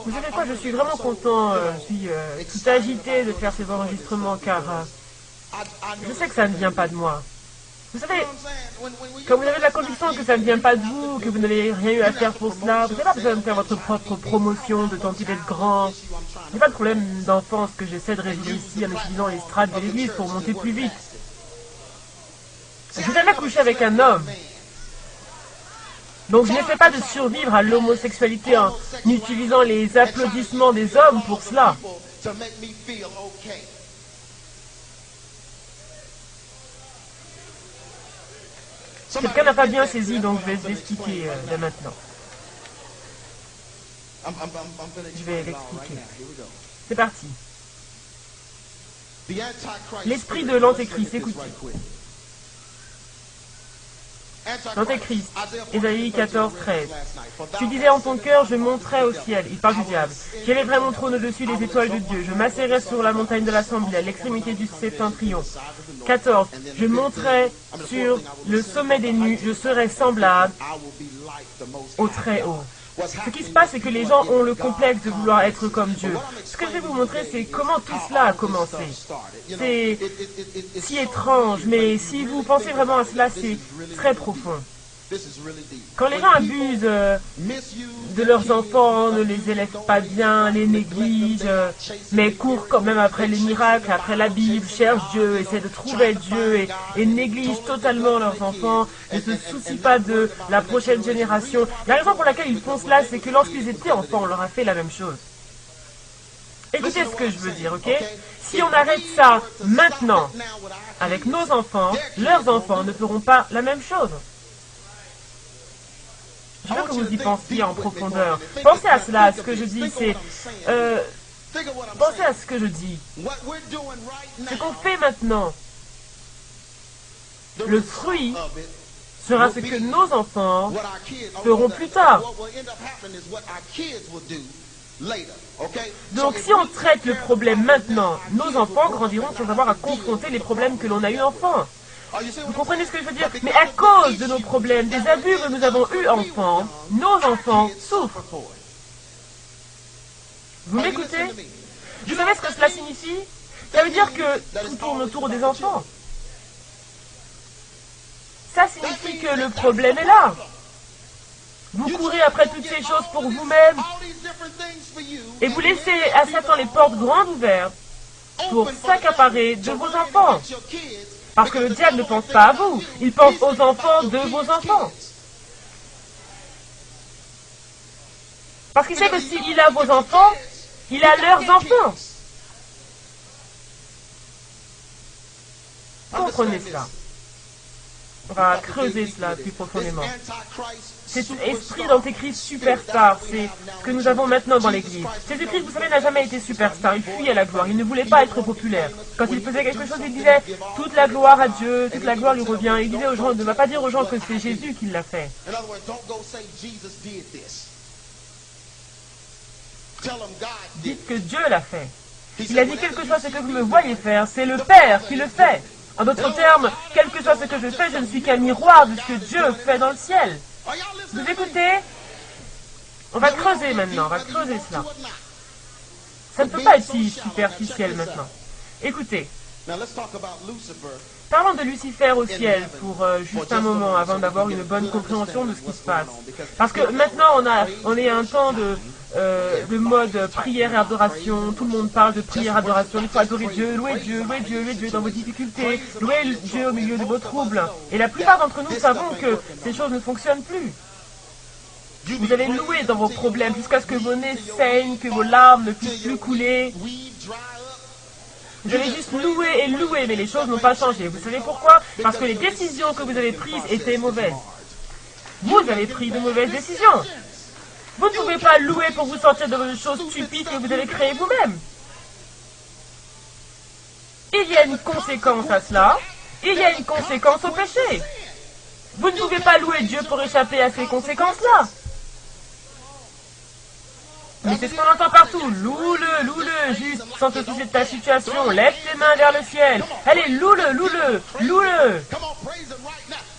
Vous savez quoi, je suis vraiment content, je suis tout agité de faire ces enregistrements car je sais que ça ne vient pas de moi. Vous savez, quand vous avez la conviction que ça ne vient pas de vous, que vous n'avez rien eu à faire pour cela, vous n'avez pas besoin de faire votre propre promotion, de tenter d'être grand. Il n'y a pas de problème d'enfance que j'essaie de résoudre ici en utilisant les strates de l'église pour monter plus vite. Je n'ai jamais couché avec un homme. Donc je n'essaie pas de survivre à l'homosexualité en utilisant les applaudissements des hommes pour cela. Quelqu'un n'a pas bien saisi, donc je vais l'expliquer dès maintenant. Je vais l'expliquer. C'est parti. L'esprit de l'antéchrist, écoutez. L'antéchrist, Ésaïe 14, 13. Tu disais en ton cœur, je monterai au ciel. Il parle du diable. J'élèverai mon trône au-dessus des étoiles de Dieu. Je m'asserai sur la montagne de l'assemblée, à l'extrémité du septentrion. 14. Je monterai sur le sommet des nues. Je serai semblable au Très-Haut. Ce qui se passe, c'est que les gens ont le complexe de vouloir être comme Dieu. Ce que je vais vous montrer, c'est comment tout cela a commencé. C'est si étrange, mais si vous pensez vraiment à cela, c'est très profond. Quand les gens abusent de leurs enfants, ne les élèvent pas bien, les négligent, mais courent quand même après les miracles, après la Bible, cherchent Dieu, essaient de trouver Dieu et négligent totalement leurs enfants, ne se soucient pas de la prochaine génération. La raison pour laquelle ils font cela, c'est que lorsqu'ils étaient enfants, on leur a fait la même chose. Écoutez ce que je veux dire, ok? Si on arrête ça maintenant avec nos enfants, leurs enfants ne feront pas la même chose. Je veux que vous y pensiez en profondeur. Pensez à cela, ce que je dis, c'est... pensez à ce que je dis. Ce qu'on fait maintenant, le fruit sera ce que nos enfants feront plus tard. Donc si on traite le problème maintenant, nos enfants grandiront sans avoir à confronter les problèmes que l'on a eu enfant. Vous comprenez ce que je veux dire? Mais à cause de nos problèmes, des abus que nous avons eus enfants, nos enfants souffrent. Vous m'écoutez? Vous savez ce que cela signifie? Ça veut dire que tout tourne autour des enfants. Ça signifie que le problème est là. Vous courez après toutes ces choses pour vous-même et vous laissez à Satan les portes grandes ouvertes pour s'accaparer de vos enfants. Parce que le diable ne pense pas à vous, il pense aux enfants de vos enfants. Parce qu'il sait que s'il a vos enfants, il a leurs enfants. Comprenez cela. On va creuser cela plus profondément. C'est un esprit d'antéchrist superstar. C'est ce que nous avons maintenant dans l'Église. Jésus-Christ, vous savez, n'a jamais été superstar. Il fuyait la gloire. Il ne voulait pas être populaire. Quand il faisait quelque chose, il disait « Toute la gloire à Dieu, toute la gloire lui revient ». Il disait aux gens, ne va pas dire aux gens que c'est Jésus qui l'a fait. Dites que Dieu l'a fait. Il a dit « Quel que soit ce que vous me voyez faire, c'est le Père qui le fait ». En d'autres termes, quel que soit ce que je fais, je ne suis qu'un miroir de ce que Dieu fait dans le ciel. Vous écoutez? On va creuser maintenant, on va creuser cela. Ça ne peut pas être si superficiel maintenant. Écoutez, parlons de Lucifer au ciel pour juste un moment avant d'avoir une bonne compréhension de ce qui se passe. Parce que maintenant on est à un temps de mode prière et adoration. Tout le monde parle de prière et adoration. Il faut adorer Dieu, louer Dieu, louer Dieu, louer Dieu dans vos difficultés, louer Dieu au milieu de vos troubles. Et la plupart d'entre nous savons que ces choses ne fonctionnent plus. Vous allez louer dans vos problèmes jusqu'à ce que vos nez saignent, que vos larmes ne puissent plus couler. Vous allez juste louer et louer, mais les choses n'ont pas changé. Vous savez pourquoi? Parce que les décisions que vous avez prises étaient mauvaises. Vous avez pris de mauvaises décisions. Vous ne pouvez pas louer pour vous sortir de vos choses stupides que vous avez créées vous-même. Il y a une conséquence à cela. Il y a une conséquence au péché. Vous ne pouvez pas louer Dieu pour échapper à ces conséquences-là. Mais c'est ce qu'on entend partout. Loue-le, loue-le, juste, sans te soucier de ta situation. Lève tes mains vers le ciel. Allez, loue-le, loue-le, loue-le.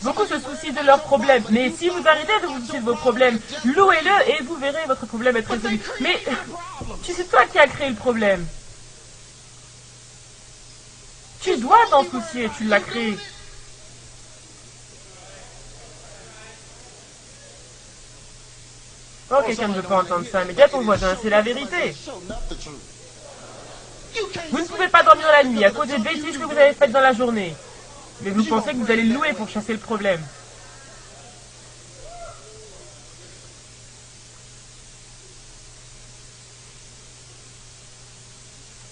Beaucoup se soucient de leurs problèmes. Mais si vous arrêtez de vous soucier de vos problèmes, louez-le et vous verrez votre problème être résolu. Mais c'est toi qui as créé le problème. Tu dois t'en soucier, tu l'as créé. Oh, quelqu'un ne veut pas entendre ça, mais dis à ton voisin, c'est la vérité. Vous ne pouvez pas dormir la nuit à cause des bêtises que vous avez faites dans la journée. Mais vous pensez que vous allez louer pour chasser le problème.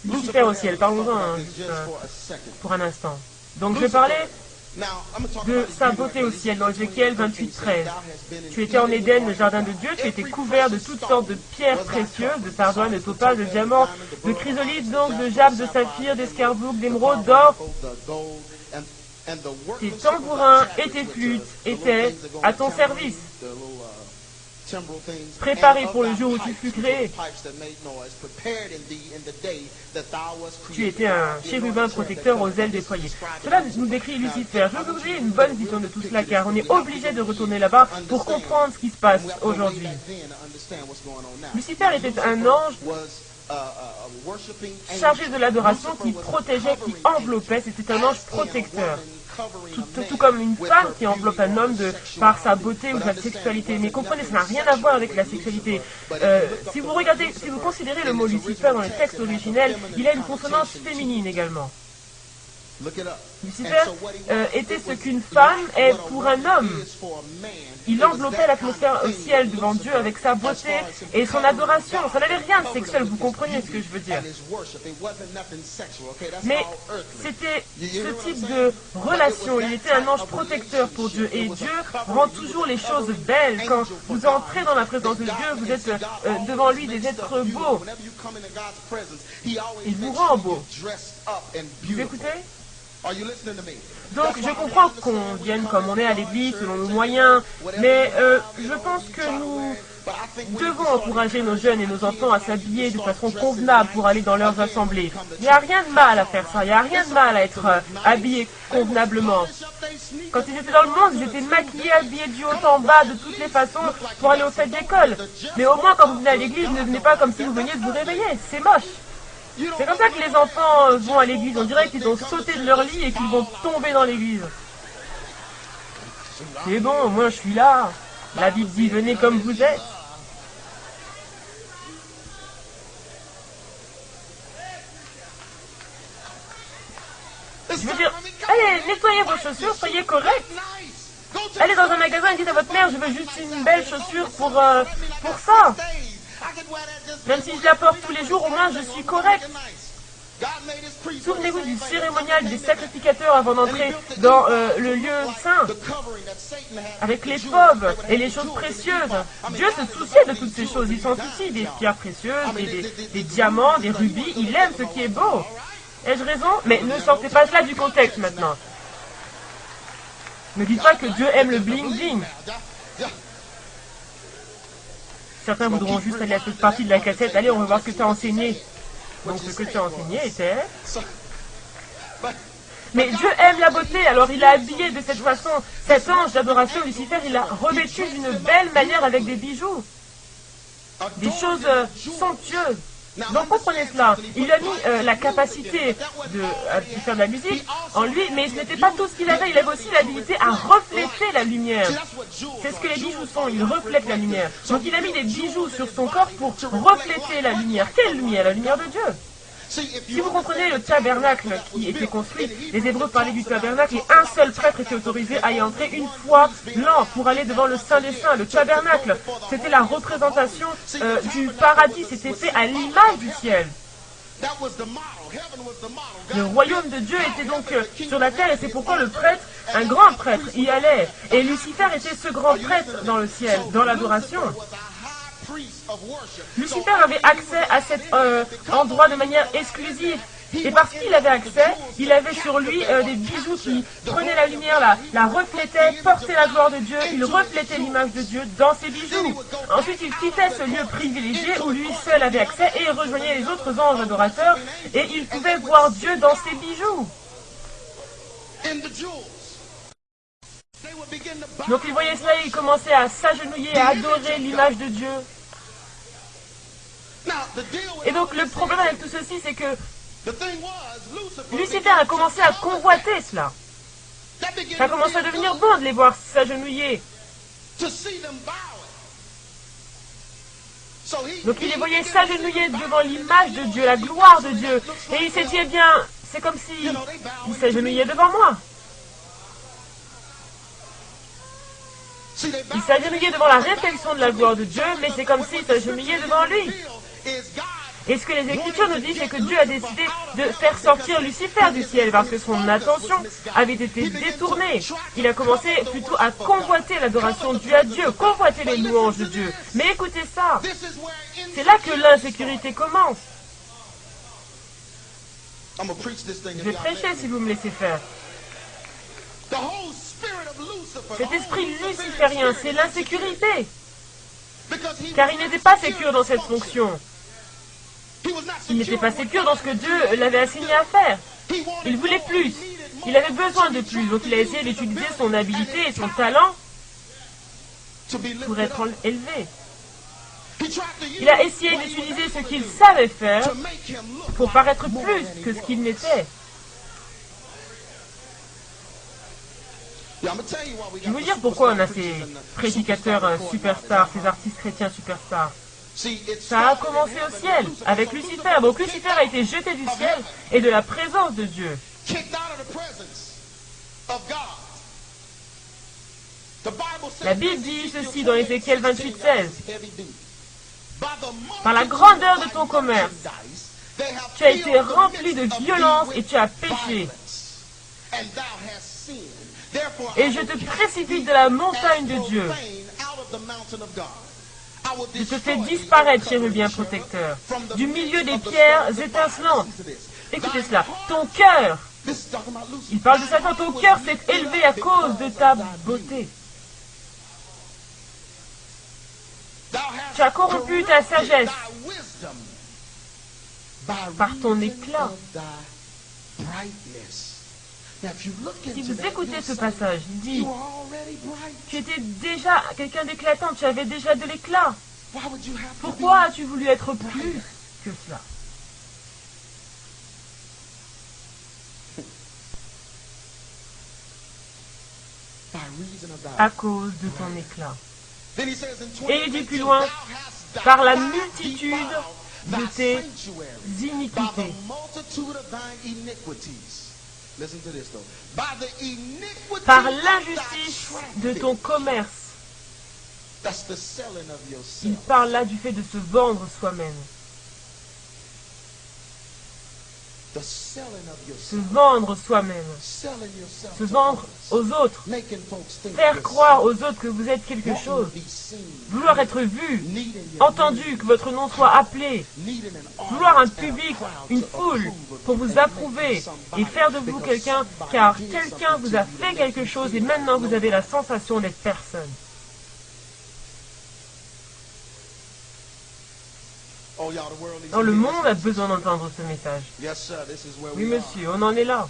Lucifer au ciel, parlons-en pour un instant. Donc je parlais de sa beauté au ciel dans Ézéchiel 28:13. Tu étais en Éden, le jardin de Dieu, tu étais couvert de toutes sortes de pierres précieuses, de sardoine, de topaz, de diamants, de chrysolites, donc de jaspes, de saphir, d'escarboucles, d'émeraudes, d'or. Tes tambourins et tes flûtes étaient à ton service, préparés pour le jour où tu fus créé. Tu étais un chérubin protecteur aux ailes déployées. Cela nous décrit Lucifer. Je veux que vous ayez une bonne vision de tout cela, car on est obligé de retourner là-bas pour comprendre ce qui se passe aujourd'hui. Lucifer était un ange chargé de l'adoration qui protégeait, qui enveloppait. C'était un ange protecteur. Tout comme une femme qui enveloppe un homme par sa beauté ou sa sexualité. Mais comprenez, ça n'a rien à voir avec la sexualité. Si vous considérez le mot Lucifer dans les textes originels, il a une consonance féminine également. Lucifer était ce qu'une femme est pour un homme. Il enveloppait l'atmosphère au ciel devant Dieu avec sa beauté et son adoration. Ça n'avait rien de sexuel, vous comprenez ce que je veux dire. Mais c'était ce type de relation. Il était un ange protecteur pour Dieu. Et Dieu rend toujours les choses belles. Quand vous entrez dans la présence de Dieu, vous êtes devant lui des êtres beaux. Il vous rend beau. Vous écoutez ? Donc je comprends qu'on vienne comme on est à l'église selon nos moyens, mais je pense que nous devons encourager nos jeunes et nos enfants à s'habiller de façon convenable pour aller dans leurs assemblées. Il n'y a rien de mal à faire ça, il n'y a rien de mal à être habillé convenablement. Quand ils étaient dans le monde, ils étaient maquillés, habillés du haut en bas, de toutes les façons, pour aller aux fêtes d'école. Mais au moins quand vous venez à l'église, ne venez pas comme si vous veniez de vous réveiller, c'est moche. C'est comme ça que les enfants vont à l'église. On dirait qu'ils ont sauté de leur lit et qu'ils vont tomber dans l'église. C'est bon, moi je suis là. La Bible dit, venez comme vous êtes. Je veux dire, allez, nettoyez vos chaussures, soyez corrects. Allez dans un magasin et dites à votre mère, je veux juste une belle chaussure pour ça. Même si je la porte tous les jours, au moins je suis correct. Souvenez-vous du cérémonial des sacrificateurs avant d'entrer dans le lieu saint, avec les fauves et les choses précieuses. Dieu se souciait de toutes ces choses. Il s'en soucie des pierres précieuses, des diamants, des rubis. Il aime ce qui est beau. Ai-je raison? Mais ne sortez pas cela du contexte maintenant. Ne dites pas que Dieu aime le bling-bling. Certains voudront juste aller à cette partie de la cassette. Allez, on va voir ce que tu as enseigné. Donc ce que tu as enseigné était... Mais Dieu aime la beauté, alors il a habillé de cette façon cet ange d'adoration, Lucifer, il l'a revêtu d'une belle manière avec des bijoux. Des choses somptueuses. Donc comprenez cela. Il a mis la capacité de faire de la musique en lui, mais ce n'était pas tout ce qu'il avait. Il avait aussi l'habilité à refléter la lumière. C'est ce que les bijoux sont, ils reflètent la lumière. Donc il a mis des bijoux sur son corps pour refléter la lumière. Quelle lumière? La lumière de Dieu. Si vous comprenez le tabernacle qui était construit, les Hébreux parlaient du tabernacle et un seul prêtre était autorisé à y entrer une fois l'an pour aller devant le Saint des Saints. Le tabernacle, c'était la représentation du paradis, c'était fait à l'image du ciel. Le royaume de Dieu était donc sur la terre et c'est pourquoi le prêtre, un grand prêtre, y allait. Et Lucifer était ce grand prêtre dans le ciel, dans l'adoration. Lucifer avait accès à cet endroit de manière exclusive. Et parce qu'il avait accès, il avait sur lui des bijoux qui prenaient la lumière, la reflétaient, portaient la gloire de Dieu, il reflétait l'image de Dieu dans ses bijoux. Ensuite, il quittait ce lieu privilégié où lui seul avait accès et il rejoignait les autres anges adorateurs et il pouvait voir Dieu dans ses bijoux. Donc ils voyaient cela et ils commençaient à s'agenouiller, à adorer l'image de Dieu. Et donc le problème avec tout ceci, c'est que Lucifer a commencé à convoiter cela. Ça a commencé à devenir bon de les voir s'agenouiller. Donc il les voyait s'agenouiller devant l'image de Dieu, la gloire de Dieu. Et il s'est dit, eh bien, c'est comme s'ils s'agenouillaient devant moi. Il s'agenouillait devant la réflexion de la gloire de Dieu, mais c'est comme s'il s'agenouillait devant lui. Et ce que les Écritures nous disent, c'est que Dieu a décidé de faire sortir Lucifer du ciel parce que son attention avait été détournée. Il a commencé plutôt à convoiter l'adoration due à Dieu, convoiter les louanges de Dieu. Mais écoutez ça, c'est là que l'insécurité commence. Je vais prêcher si vous me laissez faire. Cet esprit luciférien, c'est l'insécurité. Car il n'était pas sécure dans cette fonction. Il n'était pas sécure dans ce que Dieu l'avait assigné à faire. Il voulait plus. Il avait besoin de plus. Donc il a essayé d'utiliser son habileté et son talent pour être élevé. Il a essayé d'utiliser ce qu'il savait faire pour paraître plus que ce qu'il n'était. Je vais vous dire pourquoi on a ces prédicateurs superstars, ces artistes chrétiens superstars. Ça a commencé au ciel, avec Lucifer. Donc Lucifer a été jeté du ciel et de la présence de Dieu. La Bible dit ceci dans Ézéchiel 28:16. Par la grandeur de ton commerce, tu as été rempli de violence et tu as péché. Et je te précipite de la montagne de Dieu. Je te fais disparaître, chérubin protecteur, du milieu des pierres étincelantes. Écoutez cela. Ton cœur, il parle de Satan, ton cœur s'est élevé à cause de ta beauté. Tu as corrompu ta sagesse par ton éclat. Si vous écoutez ce passage, il dit, tu étais déjà quelqu'un d'éclatant, tu avais déjà de l'éclat. Pourquoi as-tu voulu être plus que cela? À cause de ton éclat. Et il dit plus loin, par la multitude de tes iniquités. Par l'injustice de ton commerce. Il parle là du fait de se vendre soi-même. Se vendre soi-même. Se vendre aux autres. Faire croire aux autres que vous êtes quelque chose. Vouloir être vu, entendu, que votre nom soit appelé. Vouloir un public, une foule, pour vous approuver et faire de vous quelqu'un, car quelqu'un vous a fait quelque chose et maintenant vous avez la sensation d'être personne. Oh, le monde a besoin d'entendre ce message. Oui, monsieur, on en est là.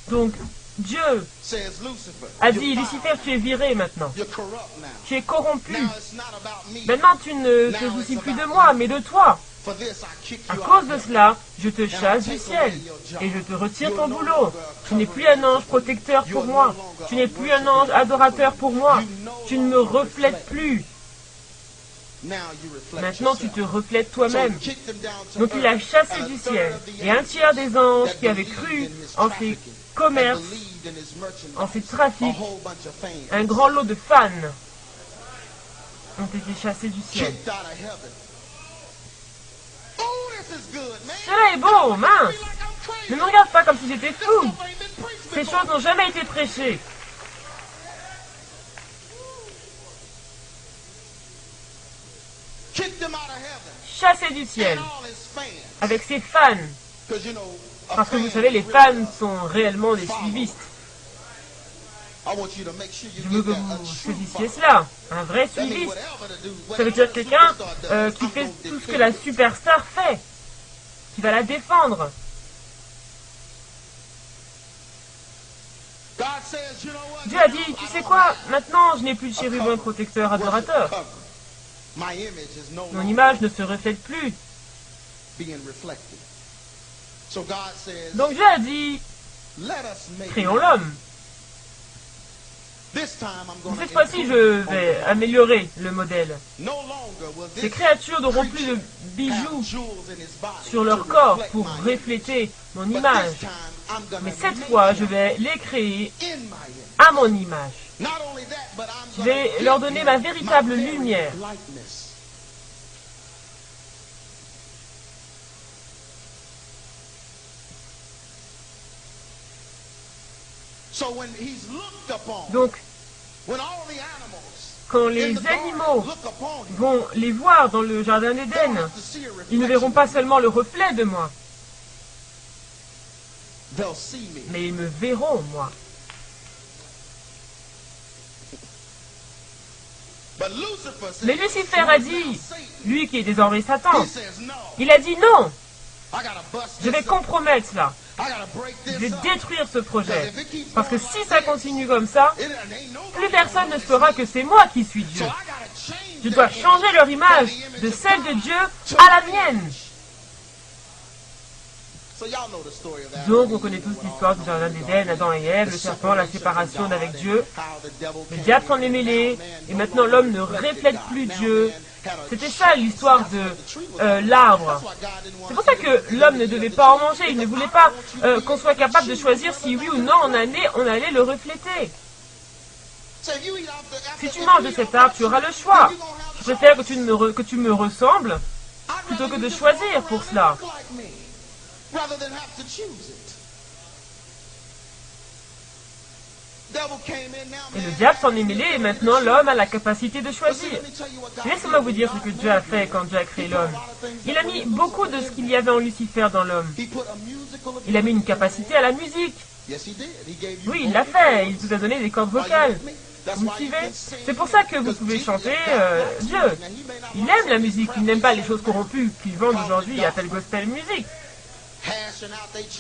Donc, Dieu a dit, Lucifer, tu es viré maintenant. Tu es corrompu. Maintenant, tu ne te soucies plus de moi, mais de toi. À cause de cela, je te chasse du ciel et je te retire ton boulot. Tu n'es plus un ange protecteur pour moi. Tu n'es plus un ange adorateur pour moi. Tu ne me reflètes plus. Maintenant, tu te reflètes toi-même. Donc, il a chassé du ciel. Et un tiers des anges qui avaient cru en ses commerces, en ses trafics, un grand lot de fans ont été chassés du ciel. Cela est beau, mince. Ne me regarde pas comme si j'étais fou. Ces choses n'ont jamais été prêchées. Chassé du ciel avec ses fans. Parce que vous savez, les fans sont réellement des suivistes. Je veux que vous saisissiez cela. Un vrai suiviste. Ça veut dire quelqu'un qui fait tout ce que la superstar fait. Qui va la défendre. Dieu a dit, tu sais quoi, maintenant je n'ai plus de chérubin protecteur adorateur. Mon image ne se reflète plus. Donc Dieu a dit, créons l'homme. Cette fois-ci, je vais améliorer le modèle. Ces créatures n'auront plus de bijoux sur leur corps pour refléter mon image. Mais cette fois, je vais les créer à mon image. Je vais leur donner ma véritable lumière. Donc, quand les animaux vont les voir dans le jardin d'Éden, ils ne verront pas seulement le reflet de moi, mais ils me verront, moi. Mais Lucifer a dit, lui qui est désormais Satan, il a dit non, je vais compromettre cela. Je vais détruire ce projet. Parce que si ça continue comme ça, plus personne ne saura que c'est moi qui suis Dieu. Je dois changer leur image de celle de Dieu à la mienne. Donc, on connaît tous l'histoire du jardin d'Éden, Adam et Ève, le serpent, la séparation d'avec Dieu. Le diable s'en est mêlé, et maintenant l'homme ne reflète plus Dieu. C'était ça l'histoire de l'arbre. C'est pour ça que l'homme ne devait pas en manger. Il ne voulait pas qu'on soit capable de choisir si oui ou non on allait le refléter. Si tu manges de cet arbre, tu auras le choix. Je préfère que tu me ressembles plutôt que de choisir pour cela. Et le diable s'en est mêlé et maintenant l'homme a la capacité de choisir. Laissez-moi vous dire ce que Dieu a fait quand Dieu a créé l'homme. Il a mis beaucoup de ce qu'il y avait en Lucifer dans l'homme. Il a mis une capacité à la musique. Oui, il l'a fait. Il vous a donné des cordes vocales. Vous me suivez? C'est pour ça que vous pouvez chanter Dieu. Il aime la musique. Il n'aime pas les choses corrompues qu'ils vendent aujourd'hui et appellent gospel music.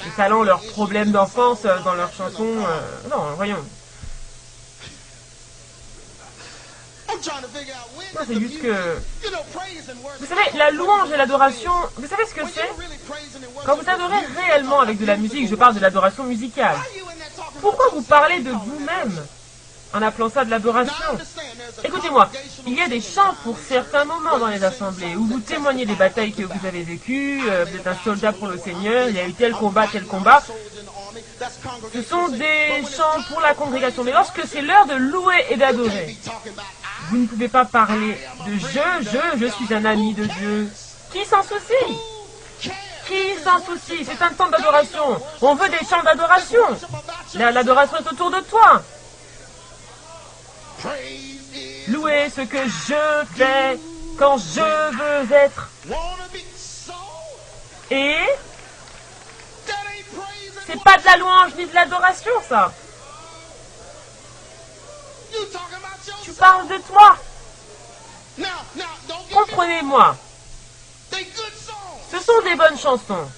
Étalant leurs problèmes d'enfance dans leurs chansons. Non, voyons. Non, c'est juste que... Vous savez, la louange et l'adoration, vous savez ce que c'est? Quand vous adorez réellement avec de la musique, je parle de l'adoration musicale. Pourquoi vous parlez de vous-même en appelant ça de l'adoration? Écoutez-moi, il y a des chants pour certains moments dans les assemblées où vous témoignez des batailles que vous avez vécues, vous êtes un soldat pour le Seigneur, il y a eu tel combat, tel combat. Ce sont des chants pour la congrégation. Mais lorsque c'est l'heure de louer et d'adorer, vous ne pouvez pas parler de je suis un ami de Dieu. Qui s'en soucie? Qui s'en soucie? C'est un temps d'adoration. On veut des chants d'adoration. L'adoration est autour de toi. Louer ce que je fais quand je veux être. Et c'est pas de la louange ni de l'adoration, ça. Tu parles de toi. Comprenez-moi. Ce sont des bonnes chansons.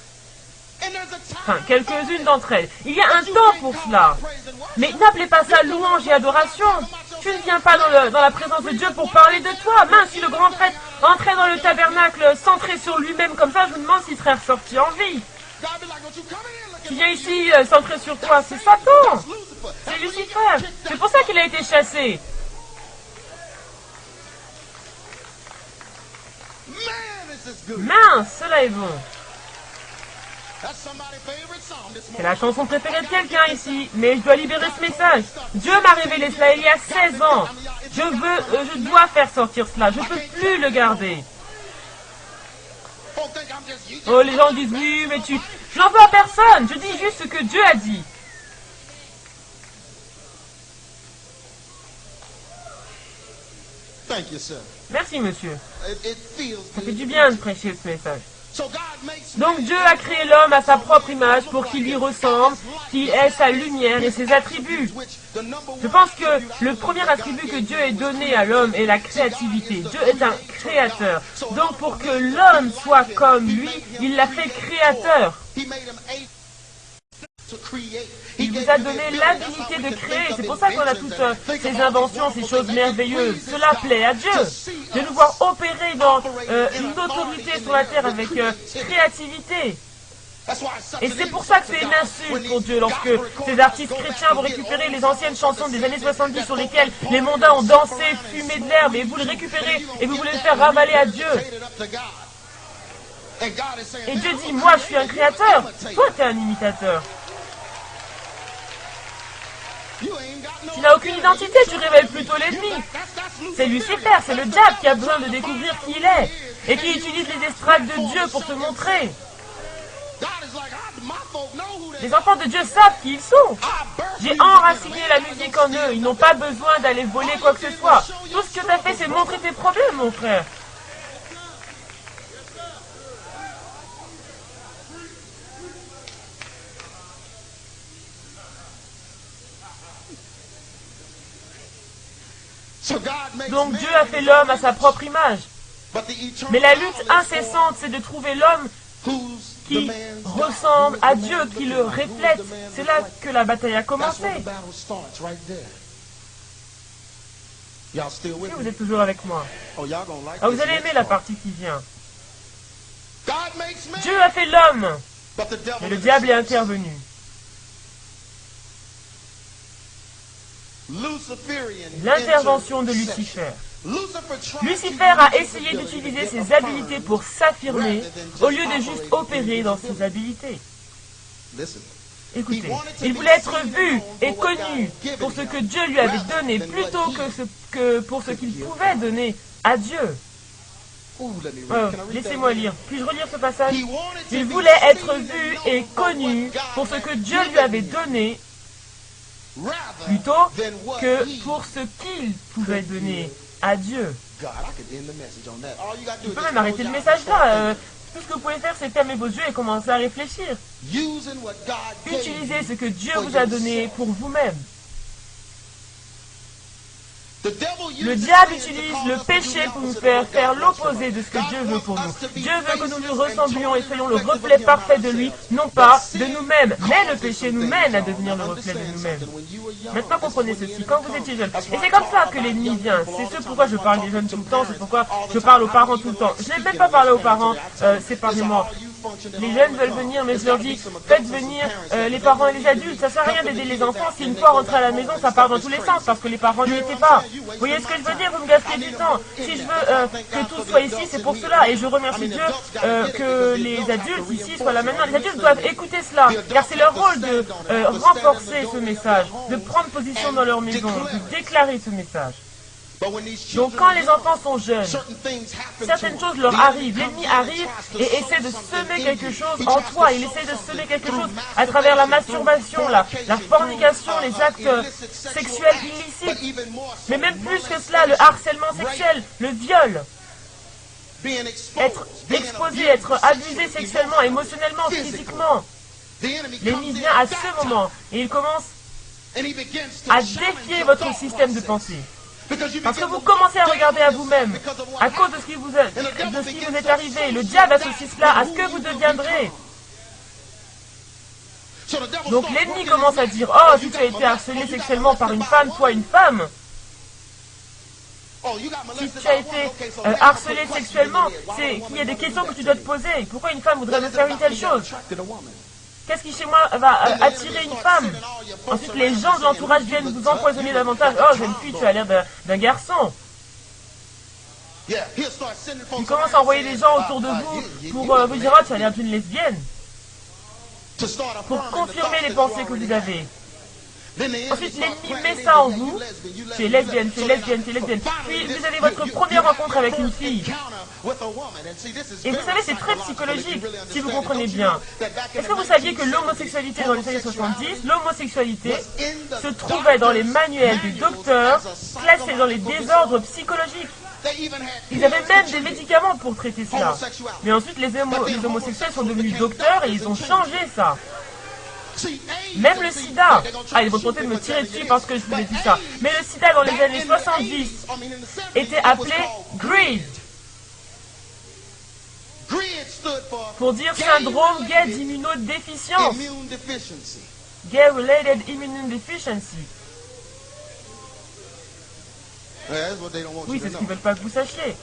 Enfin, quelques-unes d'entre elles. Il y a un temps pour cela. Mais n'appelez pas ça louange et adoration. Tu ne viens pas dans la présence de Dieu pour parler de toi. Mince, si le grand prêtre entrait dans le tabernacle centré sur lui-même comme ça, je me demande s'il serait ressorti en vie. Tu viens ici centré sur toi, c'est Satan. C'est Lucifer. C'est pour ça qu'il a été chassé. Mince, cela est bon. C'est la chanson préférée de quelqu'un ici, mais je dois libérer ce message. Dieu m'a révélé cela il y a 16 ans. Je dois faire sortir cela. Je ne peux plus le garder. Oh, les gens disent oui, mais je n'en veux à personne. Je dis juste ce que Dieu a dit. Merci, monsieur. Ça fait du bien de prêcher ce message. Donc Dieu a créé l'homme à sa propre image pour qu'il lui ressemble, qu'il ait sa lumière et ses attributs. Je pense que le premier attribut que Dieu ait donné à l'homme est la créativité. Dieu est un créateur. Donc pour que l'homme soit comme lui, il l'a fait créateur. Il vous a donné l'habilité de créer. C'est pour ça qu'on a toutes ces inventions, ces choses merveilleuses. Cela plaît à Dieu. De nous voir opérer dans une autorité sur la terre avec créativité. Et c'est pour ça que c'est une insulte pour Dieu lorsque ces artistes chrétiens vont récupérer les anciennes chansons des années 70 sur lesquelles les mondains ont dansé, fumé de l'herbe, et vous les récupérez et vous voulez le faire ravaler à Dieu. Et Dieu dit, moi je suis un créateur, toi tu es un imitateur. Tu n'as aucune identité, tu révèles plutôt l'ennemi. C'est Lucifer, c'est le diable qui a besoin de découvrir qui il est et qui utilise les estrades de Dieu pour se montrer. Les enfants de Dieu savent qui ils sont. J'ai enraciné la musique en eux. Ils n'ont pas besoin d'aller voler quoi que ce soit. Tout ce que tu as fait, c'est montrer tes problèmes, mon frère. Donc Dieu a fait l'homme à sa propre image. Mais la lutte incessante, c'est de trouver l'homme qui ressemble à Dieu, qui le reflète. C'est là que la bataille a commencé. Est-ce que vous êtes toujours avec moi? Ah, vous allez aimer la partie qui vient. Dieu a fait l'homme, mais le diable est intervenu. L'intervention de Lucifer. Lucifer a essayé d'utiliser ses habiletés pour s'affirmer au lieu de juste opérer dans ses habiletés. Écoutez, il voulait être vu et connu pour ce que Dieu lui avait donné plutôt que pour ce qu'il pouvait donner à Dieu. Laissez-moi lire. Puis-je relire ce passage? Il voulait être vu et connu pour ce que Dieu lui avait donné plutôt que pour ce qu'il pouvait donner à Dieu. Je peux même arrêter le message là. Tout ce que vous pouvez faire, c'est fermer vos yeux et commencer à réfléchir. Utilisez ce que Dieu vous a donné pour vous-même. Le diable utilise le péché pour nous faire l'opposé de ce que Dieu veut pour nous. Dieu veut que nous lui ressemblions et soyons le reflet parfait de lui, non pas de nous-mêmes. Mais le péché nous mène à devenir le reflet de nous-mêmes. Maintenant comprenez ceci, quand vous étiez jeune, et c'est comme ça que l'ennemi vient, c'est ce pourquoi je parle des jeunes tout le temps, c'est pourquoi je parle aux parents tout le temps. Je n'ai même pas parlé aux parents séparément. Les jeunes veulent venir, mais je leur dis, faites venir les parents et les adultes. Ça sert à rien d'aider les enfants si une fois rentrés à la maison, ça part dans tous les sens, parce que les parents n'y étaient pas. Vous voyez ce que je veux dire? Vous me gaspillez du temps. Si je veux que tout soit ici, c'est pour cela. Et je remercie Dieu que les adultes ici soient là maintenant. Les adultes doivent écouter cela, car c'est leur rôle de renforcer ce message, de prendre position dans leur maison, de déclarer ce message. Donc quand les enfants sont jeunes, certaines choses leur arrivent. L'ennemi arrive et essaie de semer quelque chose en toi. Il essaie de semer quelque chose à travers la masturbation, la fornication, les actes sexuels illicites. Mais même plus que cela, le harcèlement sexuel, le viol. Être exposé, être abusé sexuellement, émotionnellement, physiquement. L'ennemi vient à ce moment et il commence à défier votre système de pensée. Parce que vous commencez à regarder à vous-même, à cause de ce qui vous est arrivé. Le diable associe cela à ce que vous deviendrez. Donc l'ennemi commence à dire, oh, si tu as été harcelé sexuellement par une femme, toi une femme. Si tu as été harcelé sexuellement, c'est qu'il y a des questions que tu dois te poser. Pourquoi une femme voudrait me faire une telle chose? Qu'est-ce qui chez moi va attirer une femme? Ensuite, les gens de l'entourage viennent vous empoisonner davantage. Oh, jeune fille, tu as l'air d'un garçon. Il commence à envoyer des gens autour de vous pour vous dire, oh, tu as l'air d'une lesbienne. Pour confirmer les pensées que vous avez. Ensuite, l'ennemi met ça en vous. Tu es lesbienne, tu es lesbienne, tu es lesbienne. Puis, vous avez votre première rencontre avec une fille. Et vous savez, c'est très psychologique, si vous comprenez bien. Est-ce que vous saviez que l'homosexualité dans les années 70, l'homosexualité se trouvait dans les manuels des docteurs, classés dans les désordres psychologiques? Ils avaient même des médicaments pour traiter cela. Mais ensuite, les homosexuels sont devenus docteurs et ils ont changé ça. Même le sida, ils vont tenter de me tirer dessus parce que je vous ai dit ça. Mais le sida dans les années 70 était appelé GRID. Pour dire syndrome gay d'immunodéficience. gay-related immunodeficiency. Oui, c'est ce qu'ils ne veulent pas que vous sachiez.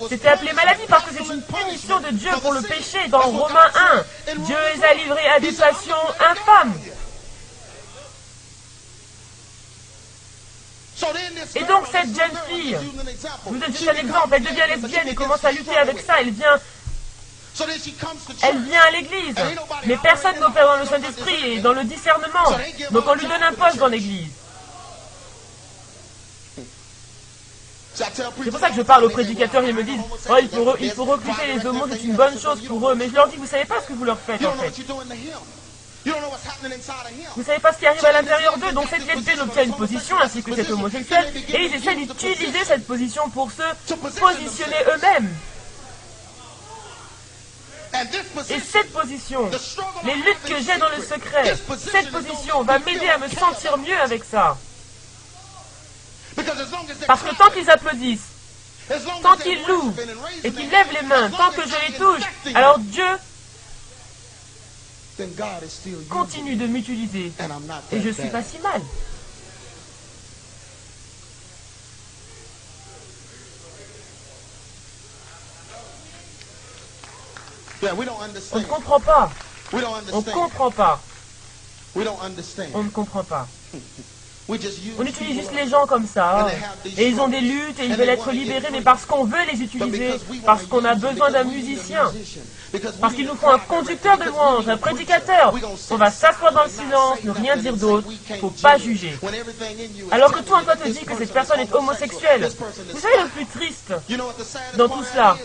C'était appelé maladie parce que c'est une punition de Dieu pour le péché dans Romains 1. Dieu les a livrés à des passions infâmes. Et donc cette jeune fille, je vous donne juste un exemple, elle devient lesbienne et commence à lutter avec ça, elle vient à l'église, mais personne n'opère dans le Saint-Esprit et dans le discernement, donc on lui donne un poste dans l'église. C'est pour ça que je parle aux prédicateurs, ils me disent « Oh, il faut recruter les homos, c'est une bonne chose pour eux. » Mais je leur dis « Vous savez pas ce que vous leur faites en fait. Vous savez pas ce qui arrive à l'intérieur d'eux. » Donc cette lesbienne obtient une position ainsi que cet homosexuel et ils essaient d'utiliser cette position pour se positionner eux-mêmes. Et cette position, les luttes que j'ai dans le secret, cette position va m'aider à me sentir mieux avec ça. Parce que tant qu'ils applaudissent, tant qu'ils louent et qu'ils lèvent les mains, tant que je les touche, alors Dieu continue de m'utiliser et je ne suis pas si mal. On ne comprend pas. On ne comprend pas. On ne comprend pas. On utilise juste les gens comme ça, et ils ont des luttes, et ils veulent être libérés, mais parce qu'on veut les utiliser, parce qu'on a besoin d'un musicien, parce qu'il nous faut un conducteur de louange, un prédicateur. On va s'asseoir dans le silence, ne rien dire d'autre, il ne faut pas juger. Alors que tout en toi te dit que cette personne est homosexuelle. Vous savez le plus triste dans tout cela?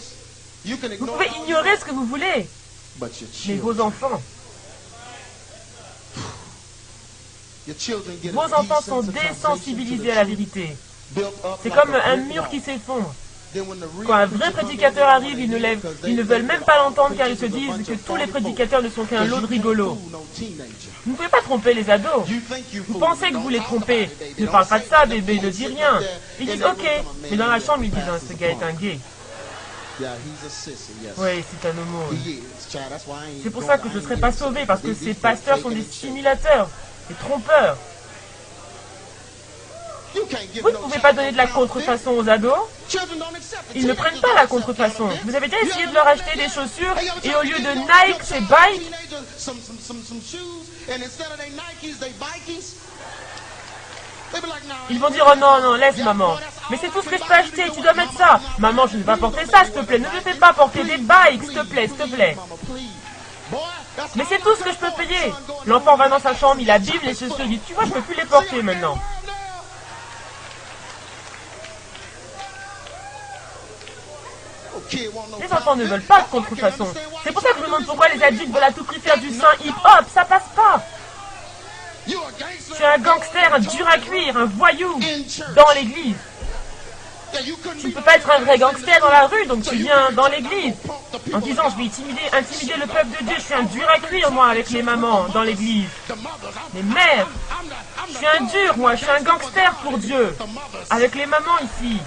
Vous pouvez ignorer ce que vous voulez, mais vos enfants... Vos enfants sont désensibilisés à la vérité. C'est comme un mur qui s'effondre. Quand un vrai prédicateur arrive, ils ne veulent même pas l'entendre car ils se disent que tous les prédicateurs ne sont qu'un lot de rigolos. Vous ne pouvez pas tromper les ados. Vous pensez que vous les trompez. Ne parle pas de ça, bébé, ne dis rien. Ils disent ok, mais dans la chambre ils disent ce gars est un gay. Oui, c'est un homo. C'est pour ça que je ne serai pas sauvé parce que ces pasteurs sont des simulateurs. Des trompeurs. Vous ne pouvez pas donner de la contrefaçon aux ados. Ils ne prennent pas la contrefaçon. Vous avez déjà essayé de leur acheter des chaussures et au lieu de Nike, c'est Bike. Ils vont dire oh non, non, laisse maman. Mais c'est tout ce que je peux acheter, tu dois mettre ça. Maman, je ne vais pas porter ça, s'il te plaît. Ne me fais pas porter des bikes, s'il te plaît, s'il te plaît. Mais c'est tout ce que je peux payer. L'enfant va dans sa chambre, il a Bible, les chaussures, il dit tu vois, je ne peux plus les porter maintenant. Les enfants ne veulent pas de contrefaçon. C'est pour ça que je me demande pourquoi les adultes veulent à tout prix faire du saint hip-hop, ça passe pas. Tu es un gangster, un dur à cuire, un voyou dans l'église. Tu ne peux pas être un vrai gangster dans la rue, donc tu viens dans l'église en disant je vais intimider le peuple de Dieu, je suis un dur à cuire moi avec les mamans dans l'église. Les mères, je suis un dur moi, je suis un gangster pour Dieu, avec les mamans ici.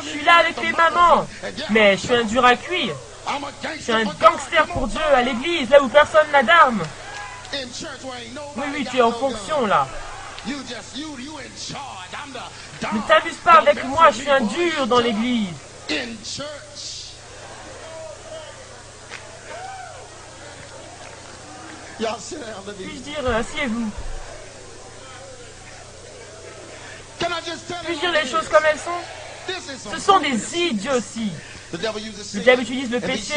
Je suis là avec les mamans, mais je suis un dur à cuire. Je suis un gangster pour Dieu à l'église, là où personne n'a d'armes. Oui, oui, tu es en fonction là. Ne t'amuse pas avec moi, je suis un dur dans l'église. Puis-je dire, asseyez-vous. Puis-je dire les choses comme elles sont? Ce sont des idioties. Le diable utilise le péché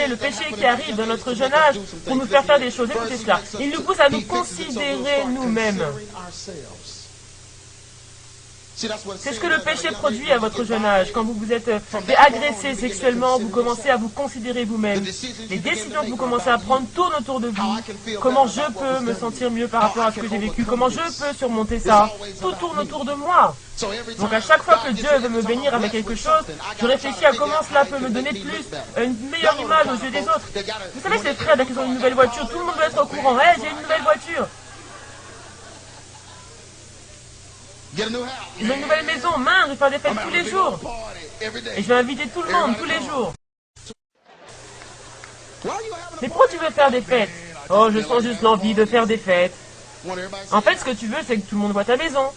qui arrive dans notre jeune âge pour nous faire faire des choses. Écoutez cela. Il nous pousse à nous considérer nous-mêmes. C'est ce que le péché produit à votre jeune âge. Quand vous vous êtes fait agresser sexuellement, vous commencez à vous considérer vous-même. Les décisions que vous commencez à prendre tournent autour de vous. Comment je peux me sentir mieux par rapport à ce que j'ai vécu? Comment je peux surmonter ça? Tout tourne autour de moi. Donc à chaque fois que Dieu veut me bénir avec quelque chose, je réfléchis à comment cela peut me donner une meilleure image aux yeux des autres. Vous savez, ces frères, dès qu'ils ont une nouvelle voiture, tout le monde doit être au courant. Hey, j'ai une nouvelle voiture. Ils ont une nouvelle maison, mince, je vais faire des fêtes tous les jours. Et je vais inviter tout le monde tous les jours. Mais pourquoi tu veux faire des fêtes? Oh, je sens juste l'envie de faire des fêtes. En fait, ce que tu veux, c'est que tout le monde voit ta maison.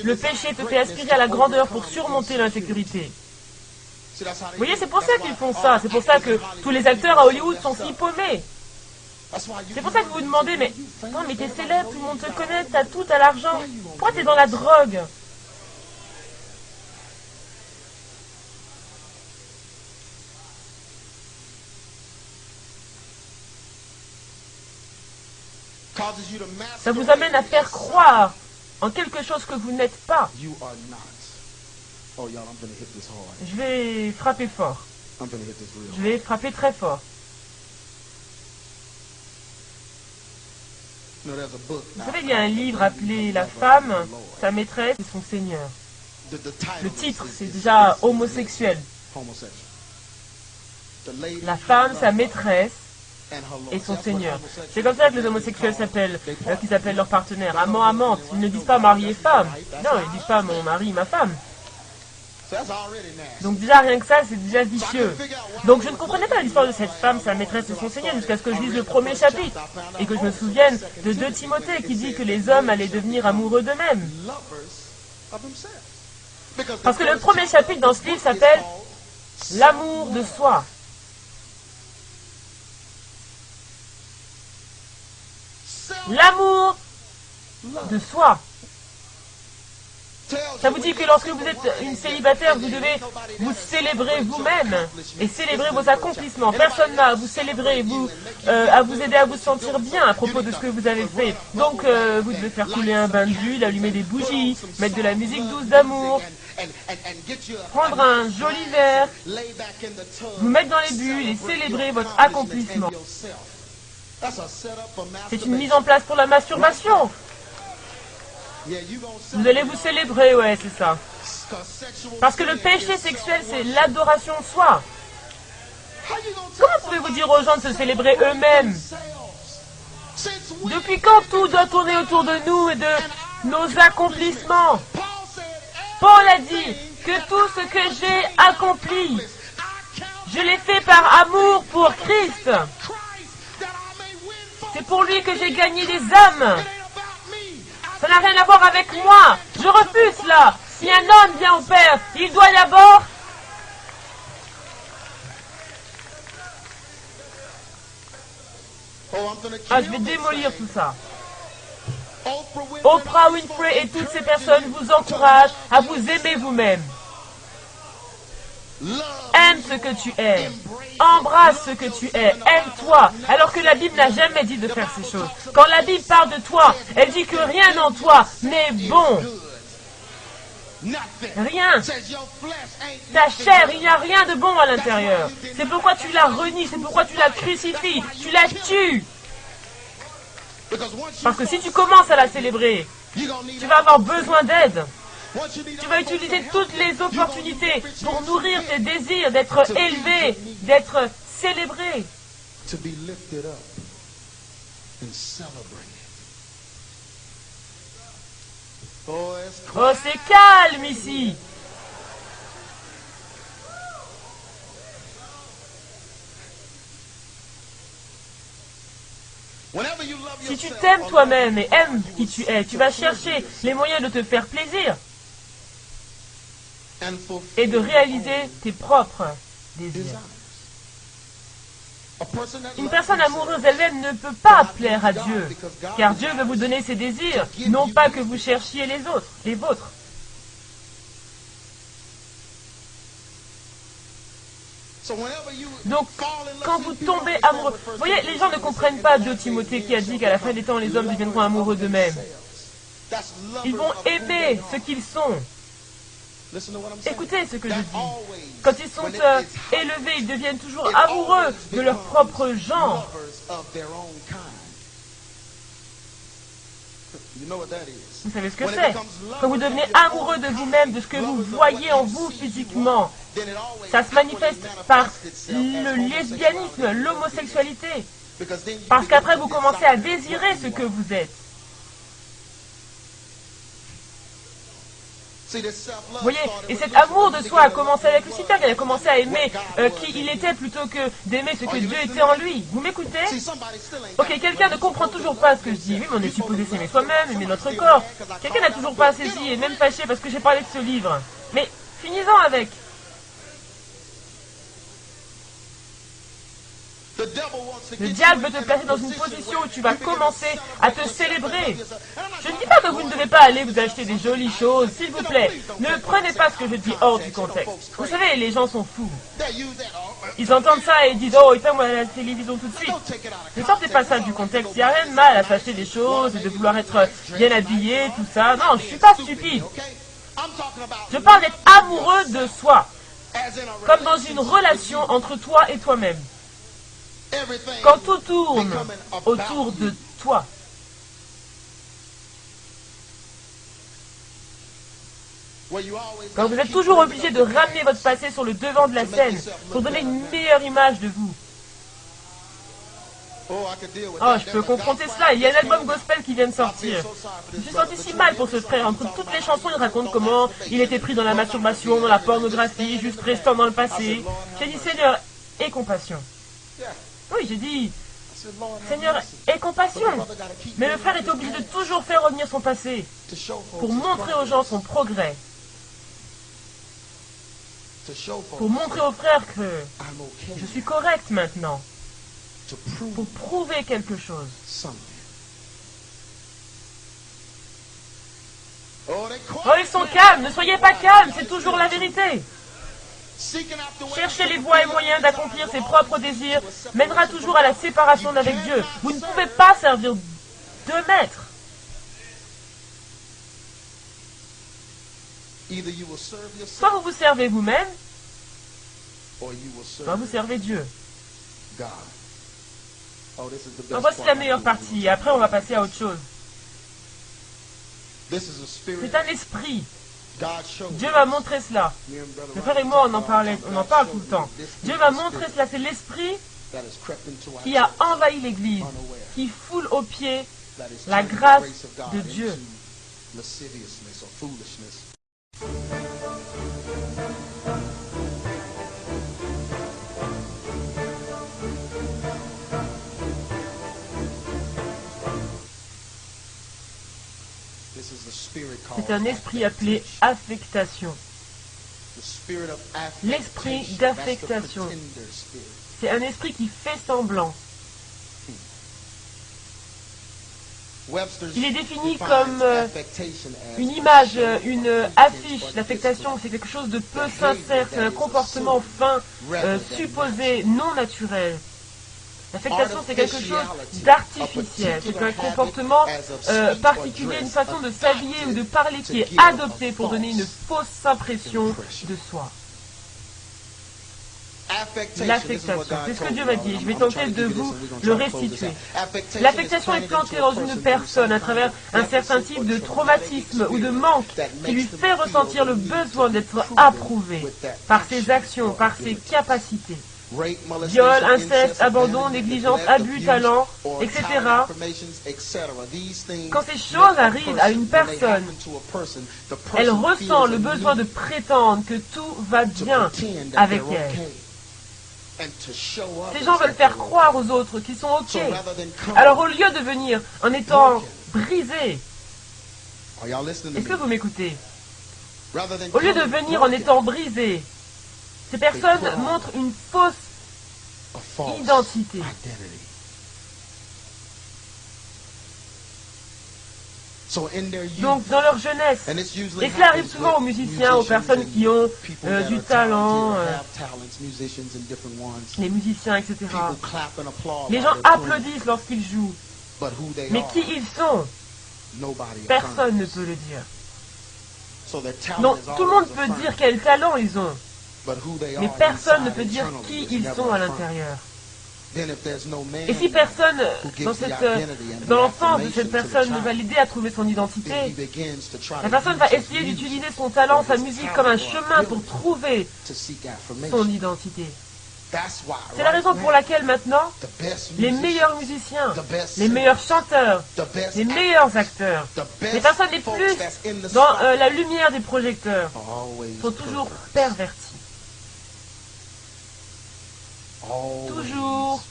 Le péché te fait aspirer à la grandeur pour surmonter l'insécurité. Vous voyez, c'est pour ça qu'ils font ça. C'est pour ça que tous les acteurs à Hollywood sont si paumés. C'est pour ça que vous vous demandez, mais non, mais t'es célèbre, tout le monde te connaît, t'as tout, t'as l'argent. Pourquoi t'es dans la drogue? Ça vous amène à faire croire en quelque chose que vous n'êtes pas. Je vais frapper fort. Je vais frapper très fort. Vous savez, il y a un livre appelé La femme, sa maîtresse et son seigneur. Le titre, c'est déjà homosexuel. La femme, sa maîtresse et son seigneur. C'est comme ça que les homosexuels s'appellent, qu'ils appellent leur partenaire. Amant, amante. Ils ne disent pas mari et femme. Non, ils disent pas mon mari, ma femme. Donc déjà, rien que ça, c'est déjà vicieux. Donc je ne comprenais pas l'histoire de cette femme, sa maîtresse et son seigneur, jusqu'à ce que je lise le premier chapitre. Et que je me souvienne de 2 Timothée qui dit que les hommes allaient devenir amoureux d'eux-mêmes. Parce que le premier chapitre dans ce livre s'appelle L'amour de soi. L'amour de soi. Ça vous dit que lorsque vous êtes une célibataire, vous devez vous célébrer vous-même et célébrer vos accomplissements. Personne n'a à vous célébrer, à vous aider à vous sentir bien à propos de ce que vous avez fait. Donc, vous devez faire couler un bain d'huile, allumer des bougies, mettre de la musique douce d'amour, prendre un joli verre, vous mettre dans les bulles et célébrer votre accomplissement. C'est une mise en place pour la masturbation. Vous allez vous célébrer, ouais, c'est ça. Parce que le péché sexuel, c'est l'adoration de soi. Comment pouvez-vous dire aux gens de se célébrer eux-mêmes? Depuis quand tout doit tourner autour de nous et de nos accomplissements? Paul a dit que tout ce que j'ai accompli, je l'ai fait par amour pour Christ. C'est pour lui que j'ai gagné des âmes. Ça n'a rien à voir avec moi. Je refuse cela. Si un homme vient au Père, il doit d'abord... Ah, je vais démolir tout ça. Oprah Winfrey et toutes ces personnes vous encouragent à vous aimer vous-même. Aime ce que tu es. Embrasse ce que tu es. Aime-toi. Alors que la Bible n'a jamais dit de faire ces choses. Quand la Bible parle de toi, elle dit que rien en toi n'est bon. Rien. Ta chair, il n'y a rien de bon à l'intérieur. C'est pourquoi tu la renies, c'est pourquoi tu la crucifies, tu la tues. Parce que si tu commences à la célébrer, tu vas avoir besoin d'aide. Tu vas utiliser toutes les opportunités pour nourrir tes désirs, d'être élevé, d'être célébré. Oh, c'est calme ici. Si tu t'aimes toi-même et aimes qui tu es, tu vas chercher les moyens de te faire plaisir et de réaliser tes propres désirs. Une personne amoureuse elle-même ne peut pas plaire à Dieu, car Dieu veut vous donner ses désirs, non pas que vous cherchiez les vôtres. Donc, quand vous tombez amoureux... Vous voyez, les gens ne comprennent pas 2 Timothée qui a dit qu'à la fin des temps, les hommes deviendront amoureux d'eux-mêmes. Ils vont aimer ce qu'ils sont. Écoutez ce que je dis. Quand ils sont élevés, ils deviennent toujours amoureux de leur propre genre. Vous savez ce que c'est? Quand vous devenez amoureux de vous-même, de ce que vous voyez en vous physiquement, ça se manifeste par le lesbianisme, l'homosexualité. Parce qu'après, vous commencez à désirer ce que vous êtes. Vous voyez, et cet amour de soi a commencé avec Lucifer. Il a commencé à aimer qui il était plutôt que d'aimer ce que Dieu était en lui. Vous m'écoutez? Ok, quelqu'un ne comprend toujours pas ce que je dis. Oui, mais on est supposé s'aimer soi-même, aimer notre corps. Quelqu'un n'a toujours pas saisi et même fâché parce que j'ai parlé de ce livre. Mais finissons avec. Le diable veut te placer dans une position où tu vas commencer à te célébrer. Je ne dis pas que vous ne devez pas aller vous acheter des jolies choses, s'il vous plaît. Ne prenez pas ce que je dis hors du contexte. Vous savez, les gens sont fous. Ils entendent ça et ils disent « Oh, éteins-moi la télévision tout de suite ». Ne sortez pas ça du contexte. Il n'y a rien de mal à s'acheter des choses et de vouloir être bien habillé, tout ça. Non, je ne suis pas stupide. Je parle d'être amoureux de soi. Comme dans une relation entre toi et toi-même. Quand tout tourne autour de toi. Quand vous êtes toujours obligé de ramener votre passé sur le devant de la scène pour donner une meilleure image de vous. Oh, je peux confronter cela. Il y a un album gospel qui vient de sortir. Je me suis senti si mal pour ce frère. Entre toutes les chansons, il raconte comment il était pris dans la masturbation, dans la pornographie, juste restant dans le passé. J'ai dit, Seigneur, aie compassion. Oui, j'ai dit, Seigneur, aie compassion. Mais le frère est obligé de toujours faire revenir son passé pour montrer aux gens son progrès. Pour montrer aux frères que je suis correct maintenant. Pour prouver quelque chose. Oh, ils sont calmes. Ne soyez pas calmes. C'est toujours la vérité. Chercher les voies et moyens d'accomplir ses propres désirs mènera toujours à la séparation d'avec Dieu. Vous ne pouvez pas servir deux maîtres. Soit vous vous servez vous-même, soit vous servez Dieu. Donc voici la meilleure partie, et après on va passer à autre chose. C'est un esprit. Dieu m'a montré cela. Le frère et moi, on en parle tout le temps. Dieu m'a montré cela, c'est l'esprit qui a envahi l'Église, qui foule aux pieds la grâce de Dieu. C'est un esprit appelé affectation. L'esprit d'affectation. C'est un esprit qui fait semblant. Il est défini comme une image, une affiche. L'affectation, c'est quelque chose de peu sincère. C'est un comportement fin, supposé, non naturel. L'affectation, c'est quelque chose d'artificiel. C'est un comportement particulier, une façon de s'habiller ou de parler qui est adoptée pour donner une fausse impression de soi. L'affectation, c'est ce que Dieu m'a dit. Je vais tenter de vous le restituer. L'affectation est plantée dans une personne à travers un certain type de traumatisme ou de manque qui lui fait ressentir le besoin d'être approuvé par ses actions, par ses capacités. Viol, inceste, abandon, négligence, abus, talent, etc. Quand ces choses arrivent à une personne, elle ressent le besoin de prétendre que tout va bien avec elle. Ces gens veulent faire croire aux autres qu'ils sont OK. Alors au lieu de venir en étant brisés, est-ce que vous m'écoutez? Au lieu de venir en étant brisés, ces personnes montrent une fausse identité. Donc, dans leur jeunesse, et cela arrive souvent aux musiciens, aux personnes qui ont du talent, les musiciens, etc. Les gens applaudissent lorsqu'ils jouent. Mais qui ils sont, personne ne peut le dire. Donc, tout le monde peut dire quel talent ils ont. Mais personne ne peut dire qui ils sont à l'intérieur. Et si personne, dans l'enfance de cette personne, ne va l'aider à trouver son identité, la personne va essayer d'utiliser son talent, sa musique comme un chemin pour trouver son identité. C'est la raison pour laquelle maintenant, les meilleurs musiciens, les meilleurs chanteurs, les meilleurs acteurs, les personnes les plus dans la lumière des projecteurs sont toujours pervertis. Toujours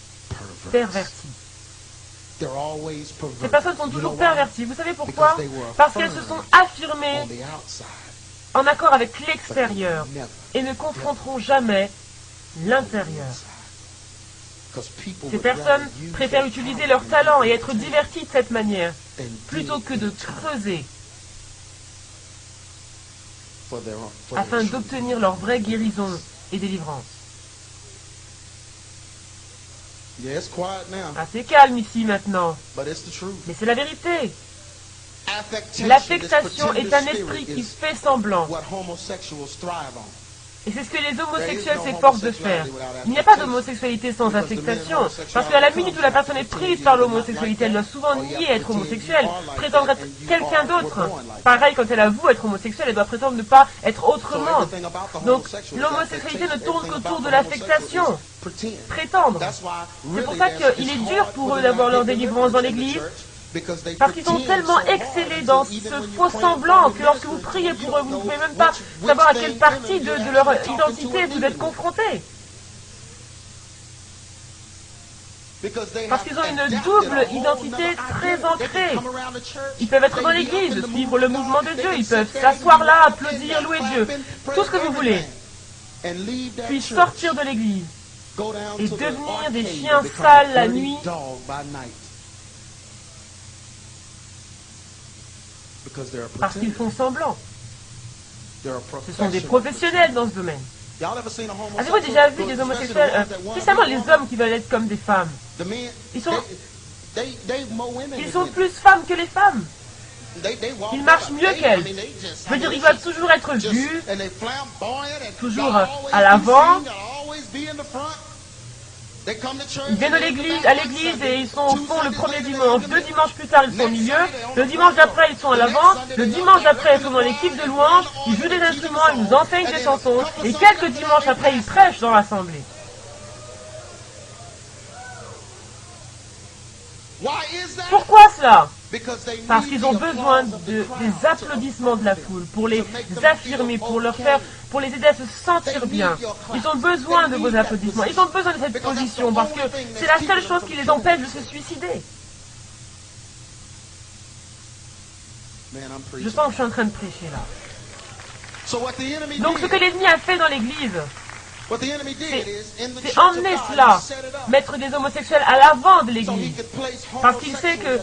pervertis. Ces personnes sont toujours perverties. Vous savez pourquoi? Parce qu'elles se sont affirmées en accord avec l'extérieur et ne confronteront jamais l'intérieur. Ces personnes préfèrent utiliser leur talent et être diverties de cette manière, plutôt que de creuser afin d'obtenir leur vraie guérison et délivrance. C'est calme ici maintenant, mais c'est la vérité. L'affectation est un esprit qui fait semblant. Et c'est ce que les homosexuels s'efforcent de faire. Il n'y a pas d'homosexualité sans affectation. Parce qu'à la minute où la personne est prise par l'homosexualité, elle doit souvent nier être homosexuelle, prétendre être quelqu'un d'autre. Pareil, quand elle avoue être homosexuelle, elle doit prétendre ne pas être autrement. Donc, l'homosexualité ne tourne qu'autour de l'affectation. Prétendre. C'est pour ça qu'il est dur pour eux d'avoir leur délivrance dans l'église. Parce qu'ils ont tellement excellé dans ce faux semblant que lorsque vous priez pour eux, vous ne pouvez même pas savoir à quelle partie de leur identité vous êtes confrontés. Parce qu'ils ont une double identité très ancrée. Ils peuvent être dans l'église, suivre le mouvement de Dieu, ils peuvent s'asseoir là, applaudir, louer Dieu, tout ce que vous voulez. Puis sortir de l'église et devenir des chiens sales la nuit. Parce qu'ils font semblant. Ce sont des professionnels dans ce domaine. Avez-vous déjà vu des homosexuels, spécialement les hommes qui veulent être comme des femmes? Ils sont plus femmes que les femmes. Ils marchent mieux qu'elles. Je veux dire, ils doivent toujours être vus, toujours à l'avant. Ils viennent à l'église et ils sont au fond le premier dimanche. 2 dimanches plus tard, ils sont au milieu. Le dimanche d'après, ils sont à l'avant. Le dimanche d'après, ils sont dans l'équipe de louange. Ils jouent des instruments, ils nous enseignent des chansons. Et quelques dimanches après, ils prêchent dans l'assemblée. Pourquoi cela? Parce qu'ils ont besoin des applaudissements de la foule pour les affirmer, pour les aider à se sentir bien. Ils ont besoin de vos applaudissements. Ils ont besoin de cette position parce que c'est la seule chose qui les empêche de se suicider. Je sens que je suis en train de prêcher là. Donc ce que l'ennemi a fait dans l'église, c'est emmener cela, mettre des homosexuels à l'avant de l'église, parce qu'il sait que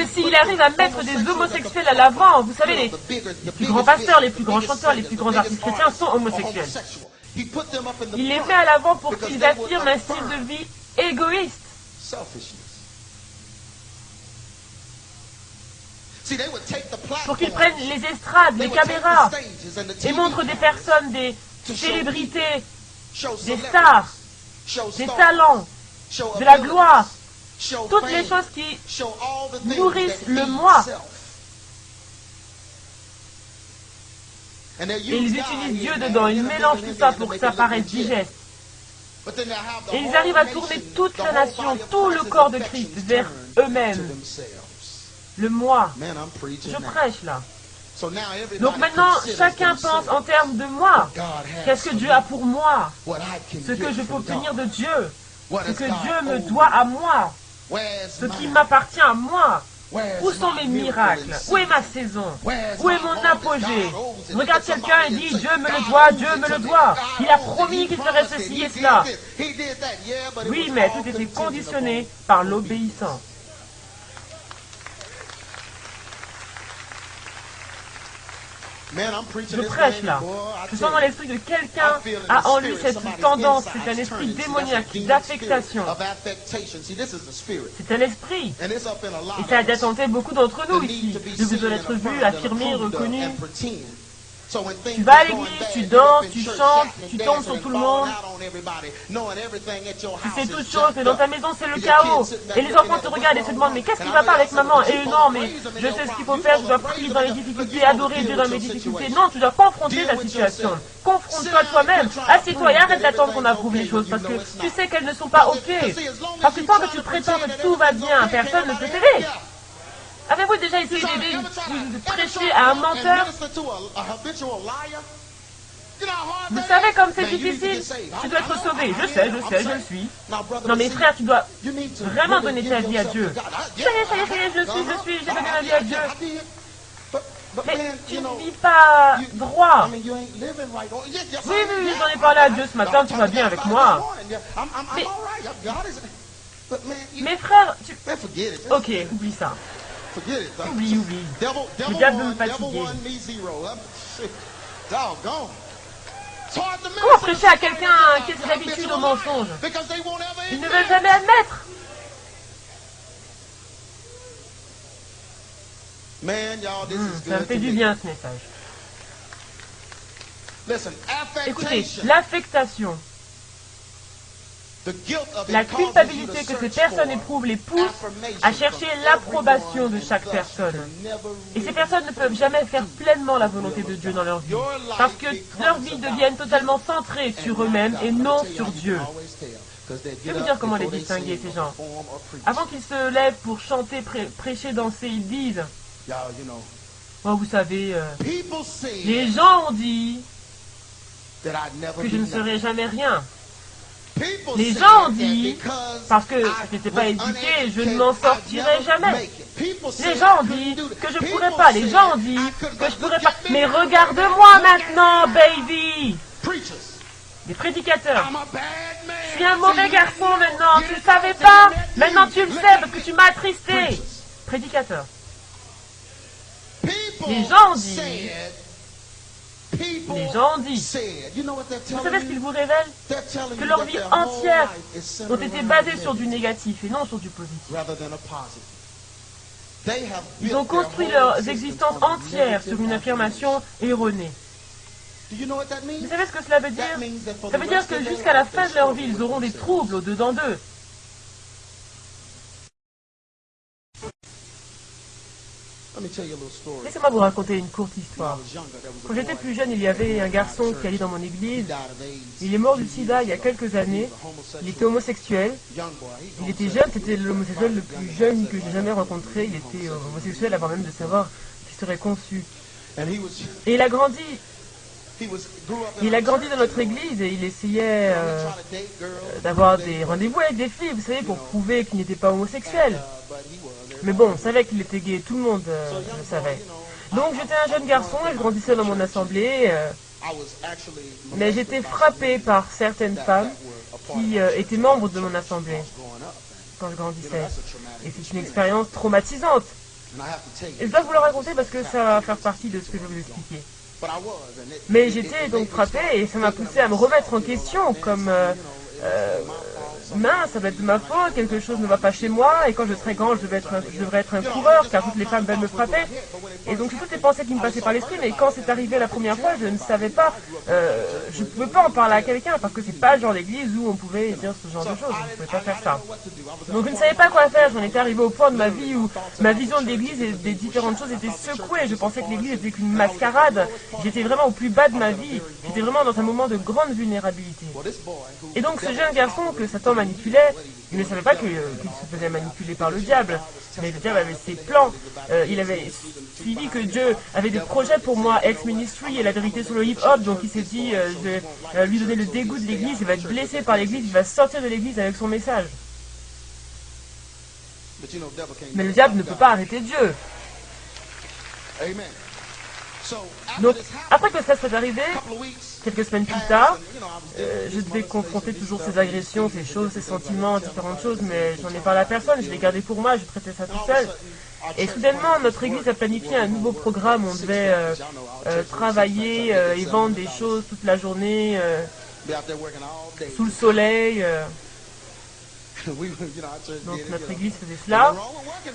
s'il arrive à mettre des homosexuels à l'avant, vous savez, les plus grands pasteurs, les plus grands chanteurs, les plus grands artistes chrétiens sont homosexuels. Il les met à l'avant pour qu'ils affirment un style de vie égoïste. Pour qu'ils prennent les estrades, les caméras, et montrent des personnes, des célébrités, des stars, des talents, de la gloire, toutes les choses qui nourrissent le moi. Et ils utilisent Dieu dedans, ils mélangent tout ça pour que ça paraisse digeste. Et ils arrivent à tourner toute la nation, tout le corps de Christ vers eux-mêmes. Le moi. Je prêche là. Donc maintenant, chacun pense en termes de moi. Qu'est-ce que Dieu a pour moi? Ce que je peux obtenir de Dieu. Ce que Dieu me doit à moi. Ce qui m'appartient à moi. Où sont mes miracles? Où est ma saison? Où est mon apogée? Regarde quelqu'un et dit, Dieu me le doit, Dieu me le doit. Il a promis qu'il ferait ceci et cela. Oui, mais tout était conditionné par l'obéissance. Je prêche là. Je sens dans l'esprit que quelqu'un a en lui cette tendance, c'est un esprit démoniaque, d'affectation. C'est un esprit. Et ça a déjà tenté beaucoup d'entre nous ici, de vous en être vus, affirmés, reconnus. Tu vas à l'église, tu danses, tu chantes, tu tombes sur tout le monde. Tu sais toutes choses, mais dans ta maison c'est le chaos. Et les enfants te regardent et se demandent, mais qu'est-ce qui va pas avec maman? Et non, mais je sais ce qu'il faut faire, je dois prier dans les difficultés, adorer Dieu dans mes difficultés. Non, tu dois confronter la situation. Confronte-toi toi-même. Assieds-toi et arrête d'attendre qu'on approuve les choses, parce que tu sais qu'elles ne sont pas OK. Parce que tant que tu prétends que tout va bien, personne ne peut t'aider. Avez-vous déjà essayé de prêcher à un menteur? Vous savez comme c'est difficile? Tu dois être sauvé. Je sais, je le suis. Non mais frère, tu dois vraiment donner ta vie à Dieu. Ça y est, j'ai donné ma vie à Dieu. Mais tu ne vis pas droit. Oui, j'en ai parlé à Dieu ce matin, tu vas bien avec moi. Mais frère, Ok, oublie ça. Oublie. Le diable veut me fatiguer. Comment prêcher à quelqu'un qui a ses habitudes au mensonge? Ils ne veulent jamais admettre. Ça me fait du bien ce message. Écoutez, l'affectation, la culpabilité que ces personnes éprouvent les pousse à chercher l'approbation de chaque personne. Et ces personnes ne peuvent jamais faire pleinement la volonté de Dieu dans leur vie, parce que leur vie devienne totalement centrée sur eux-mêmes et non sur Dieu. Je vais vous dire comment les distinguer, ces gens. Avant qu'ils se lèvent pour chanter, prêcher, danser, ils disent, oh, vous savez, les gens ont dit que je ne serai jamais rien. Les gens ont dit, parce que je n'étais pas éduqué, je ne m'en sortirai jamais. Les gens ont dit que je ne pourrais pas. Les gens ont dit que je ne pourrais pas. Mais regarde-moi maintenant, baby. Les prédicateurs. Je suis un mauvais garçon maintenant. Tu ne le savais pas? Maintenant tu le sais parce que tu m'as attristé. Prédicateur. Les gens ont dit. Les gens ont dit. Vous savez ce qu'ils vous révèlent? Que leur vie entière ont été basées sur du négatif et non sur du positif. Ils ont construit leurs existences entières sur une affirmation erronée. Vous savez ce que cela veut dire? Ça veut dire que jusqu'à la fin de leur vie, ils auront des troubles au-dedans d'eux. Laissez-moi vous raconter une courte histoire. Quand j'étais plus jeune, il y avait un garçon qui allait dans mon église. Il est mort du sida il y a quelques années. Il était homosexuel. Il était jeune, c'était l'homosexuel le plus jeune que j'ai jamais rencontré. Il était homosexuel avant même de savoir qu'il serait conçu. Et il a grandi dans notre église et il essayait d'avoir des rendez-vous avec des filles, vous savez, pour prouver qu'il n'était pas homosexuel. Mais bon, on savait qu'il était gay, tout le monde le savait. Donc j'étais un jeune garçon et je grandissais dans mon assemblée. Mais j'étais frappé par certaines femmes qui étaient membres de mon assemblée quand je grandissais. Et c'est une expérience traumatisante. Et je dois vous le raconter parce que ça va faire partie de ce que je vais vous expliquer. Mais j'étais donc frappé et ça m'a poussé à me remettre en question comme mince, ça va être de ma faute, quelque chose ne va pas chez moi, et quand je serai grand, je devrais être un coureur, car toutes les femmes veulent me frapper. Et donc, c'est toutes les pensées qui me passaient par l'esprit, mais quand c'est arrivé la première fois, je ne savais pas, je ne pouvais pas en parler à quelqu'un, parce que c'est pas le genre d'église où on pouvait dire ce genre de choses, je ne pouvais pas faire ça. Donc, je ne savais pas quoi faire, j'en étais arrivé au point de ma vie où ma vision de l'église et des différentes choses était secouée, je pensais que l'église était qu'une mascarade, j'étais vraiment au plus bas de ma vie, j'étais vraiment dans un moment de grande vulnérabilité. Et donc, ce jeune garçon que Satan manipulait, il ne savait pas qu'il se faisait manipuler par le diable, mais le diable avait ses plans, il avait suivi que Dieu avait des projets pour moi, ex-ministry et la vérité sur le hip-hop, donc il s'est dit, je vais lui donner le dégoût de l'église, il va être blessé par l'église, il va sortir de l'église avec son message. Mais le diable ne peut pas arrêter Dieu. Donc, après que ça soit arrivé, quelques semaines plus tard, je devais confronter toujours ces agressions, ces choses, ces sentiments, différentes choses, mais j'en ai parlé à personne, je l'ai gardé pour moi, je traitais ça tout seul. Et soudainement, notre église a planifié un nouveau programme, on devait travailler et vendre des choses toute la journée, sous le soleil. Donc notre église faisait cela.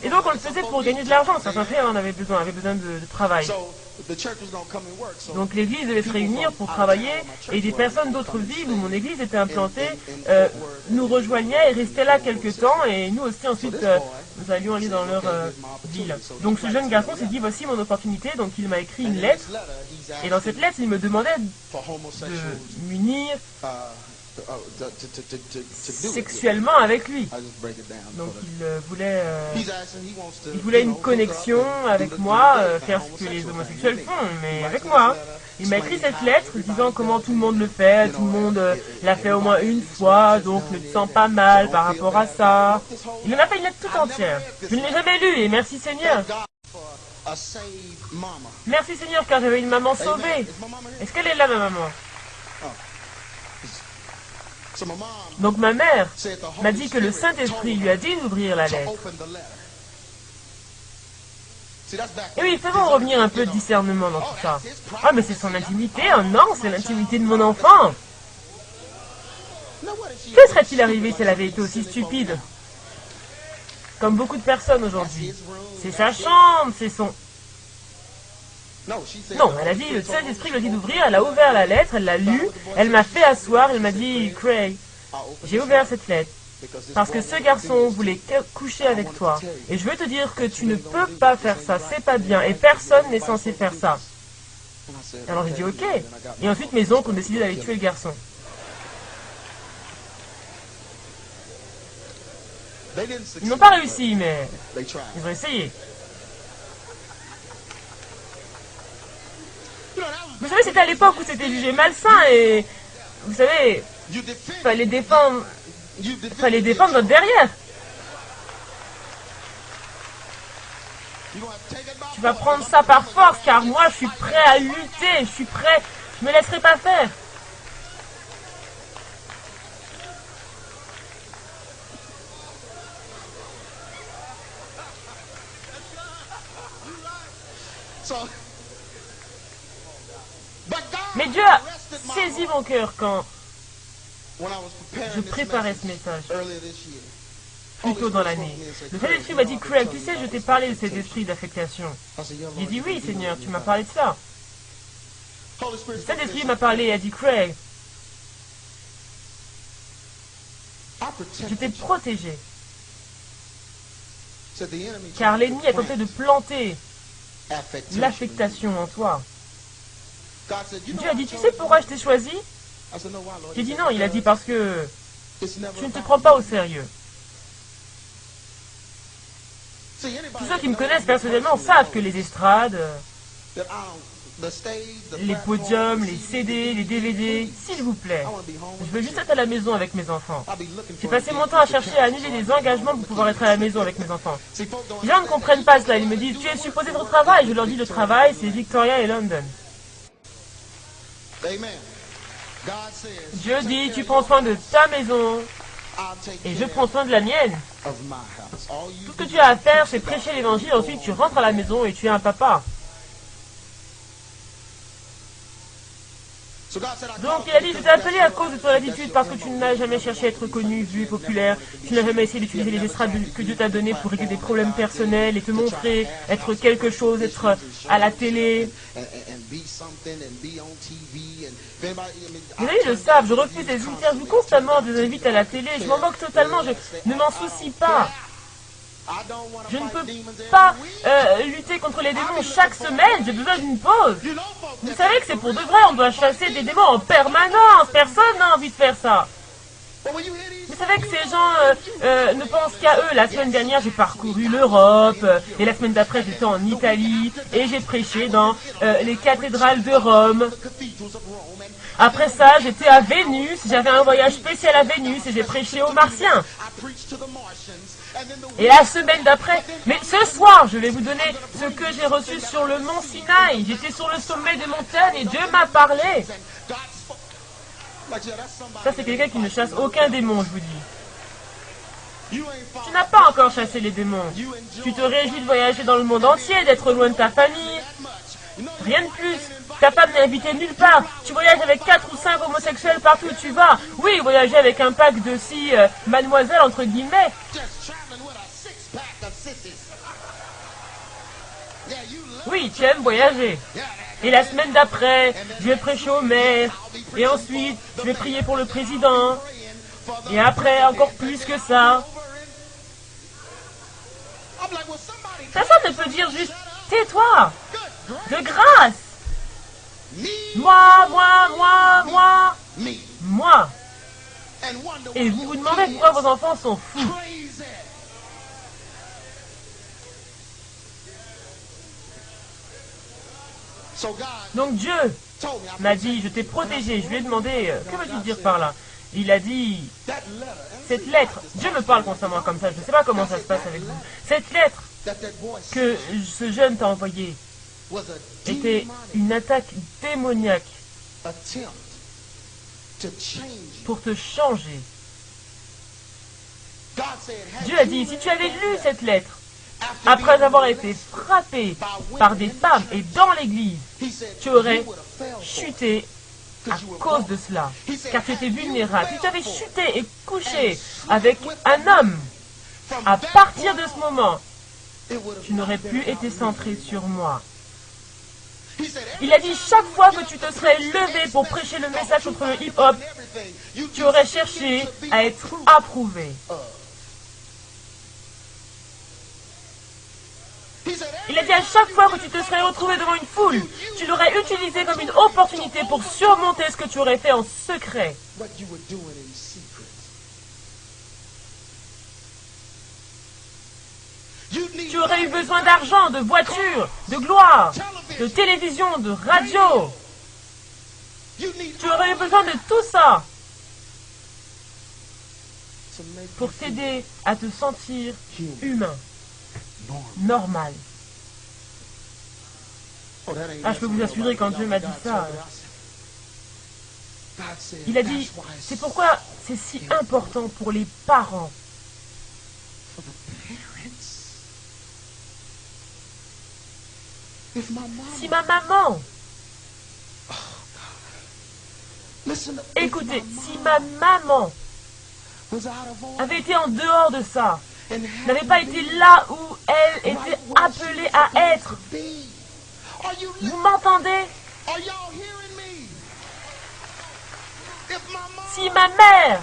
Et donc on le faisait pour gagner de l'argent. Certains frères en avaient besoin de travail. Donc l'église devait se réunir pour travailler et des personnes d'autres villes où mon église était implantée nous rejoignaient et restaient là quelques temps et nous aussi ensuite nous allions aller dans leur ville. Donc ce jeune garçon s'est dit voici mon opportunité, donc il m'a écrit une lettre et dans cette lettre il me demandait de m'unir sexuellement avec lui. Donc il voulait une connexion avec moi, faire ce que les homosexuels font, mais avec moi. Il m'a écrit cette lettre disant comment tout le monde le fait, tout le monde l'a fait au moins une fois, donc ne te sens pas mal par rapport à ça. Il en a fait une lettre toute entière. Je ne l'ai jamais lue et merci Seigneur. Merci Seigneur car j'avais une maman sauvée. Est-ce qu'elle est là ma maman? Donc ma mère m'a dit que le Saint-Esprit lui a dit d'ouvrir la lettre. Et oui, faisons revenir un peu de discernement dans tout ça. Ah, mais c'est son intimité? Oh non, c'est l'intimité de mon enfant. Que serait-il arrivé si elle avait été aussi stupide? Comme beaucoup de personnes aujourd'hui. C'est sa chambre, c'est son... Non, elle a dit, le Saint-Esprit lui a dit d'ouvrir, elle a ouvert la lettre, elle l'a lue, elle m'a fait asseoir, elle m'a dit, Craig, j'ai ouvert cette lettre, parce que ce garçon voulait coucher avec toi, et je veux te dire que tu ne peux pas faire ça, c'est pas bien, et personne n'est censé faire ça. Alors j'ai dit, ok, et ensuite mes oncles ont décidé d'aller tuer le garçon. Ils n'ont pas réussi, mais ils ont essayé. Vous savez, c'était à l'époque où c'était jugé malsain et, vous savez, fallait défendre notre derrière. Tu vas prendre ça par force, car moi, je suis prêt à lutter, je suis prêt, je me laisserai pas faire. Mais Dieu a saisi mon cœur quand je préparais ce message, plus tôt dans l'année. Le Saint-Esprit m'a dit, Craig, tu sais, je t'ai parlé de cet esprit d'affectation. J'ai dit, oui, Seigneur, tu m'as parlé de ça. Le Saint-Esprit m'a parlé et a dit, Craig, je t'ai protégé. Car l'ennemi a tenté de planter l'affectation en toi. Dieu a dit, tu sais pourquoi je t'ai choisi? J'ai dit non, il a dit parce que tu ne te prends pas au sérieux. Tous ceux qui me connaissent personnellement savent que les estrades, les podiums, les CD, les DVD, s'il vous plaît, je veux juste être à la maison avec mes enfants. J'ai passé mon temps à chercher à annuler des engagements pour pouvoir être à la maison avec mes enfants. Les gens ne comprennent pas cela, ils me disent, tu es supposé être au travail. Je leur dis, le travail, c'est Victoria et London. Dieu dit, tu prends soin de ta maison et je prends soin de la mienne. Tout ce que tu as à faire, c'est prêcher l'évangile, ensuite tu rentres à la maison et tu es un papa. Donc il a dit, je t'ai appelé à cause de ton attitude parce que tu n'as jamais cherché à être connu, vu, populaire. Tu n'as jamais essayé d'utiliser les estrades que Dieu t'a données pour régler des problèmes personnels et te montrer, être quelque chose, être à la télé. Les amis le savent, je refuse des interviews constamment, des invites à la télé, je m'en moque totalement, je ne m'en soucie pas. Je ne peux pas lutter contre les démons chaque semaine, j'ai besoin d'une pause. Vous savez que c'est pour de vrai, on doit chasser des démons en permanence, personne n'a envie de faire ça. Vous savez que ces gens ne pensent qu'à eux. La semaine dernière, j'ai parcouru l'Europe, et la semaine d'après, j'étais en Italie, et j'ai prêché dans les cathédrales de Rome. Après ça, j'étais à Vénus, j'avais un voyage spécial à Vénus, et j'ai prêché aux Martiens. Et la semaine d'après, mais ce soir, je vais vous donner ce que j'ai reçu sur le mont Sinaï. J'étais sur le sommet des montagnes et Dieu m'a parlé. Ça, c'est quelqu'un qui ne chasse aucun démon, je vous dis. Tu n'as pas encore chassé les démons. Tu te réjouis de voyager dans le monde entier, d'être loin de ta famille. Rien de plus. Ta femme n'est invitée nulle part. Tu voyages avec 4 ou 5 homosexuels partout où tu vas. Oui, voyager avec un pack de 6 mademoiselles, entre guillemets. Oui, tu aimes voyager. Et la semaine d'après, je vais prêcher au maire. Et ensuite, je vais prier pour le président. Et après, encore plus que ça. Personne ne peut dire juste, tais-toi. De grâce. Moi. Et vous vous demandez pourquoi vos enfants sont fous. Donc Dieu m'a dit, je t'ai protégé. Je lui ai demandé, que veux-tu dire par là? Il a dit, cette lettre, Dieu me parle constamment comme ça, je ne sais pas comment ça se passe avec vous. Cette lettre que ce jeune t'a envoyée était une attaque démoniaque pour te changer. Dieu a dit, si tu avais lu cette lettre, après avoir été frappé par des femmes et dans l'église, tu aurais chuté à cause de cela, car tu étais vulnérable. Si tu avais chuté et couché avec un homme, à partir de ce moment, tu n'aurais plus été centré sur moi. Il a dit, chaque fois que tu te serais levé pour prêcher le message contre le hip-hop, tu aurais cherché à être approuvé. Il a dit, à chaque fois que tu te serais retrouvé devant une foule, tu l'aurais utilisé comme une opportunité pour surmonter ce que tu aurais fait en secret. Tu aurais eu besoin d'argent, de voitures, de gloire, de télévision, de radio. Tu aurais eu besoin de tout ça pour t'aider à te sentir humain, normal. Ah, je peux vous assurer, quand Dieu m'a dit ça, il a dit, c'est pourquoi c'est si important pour les parents. Si ma maman, écoutez, si ma maman avait été en dehors de ça, n'avait pas été là où elle était appelée à être, vous m'entendez? Si ma mère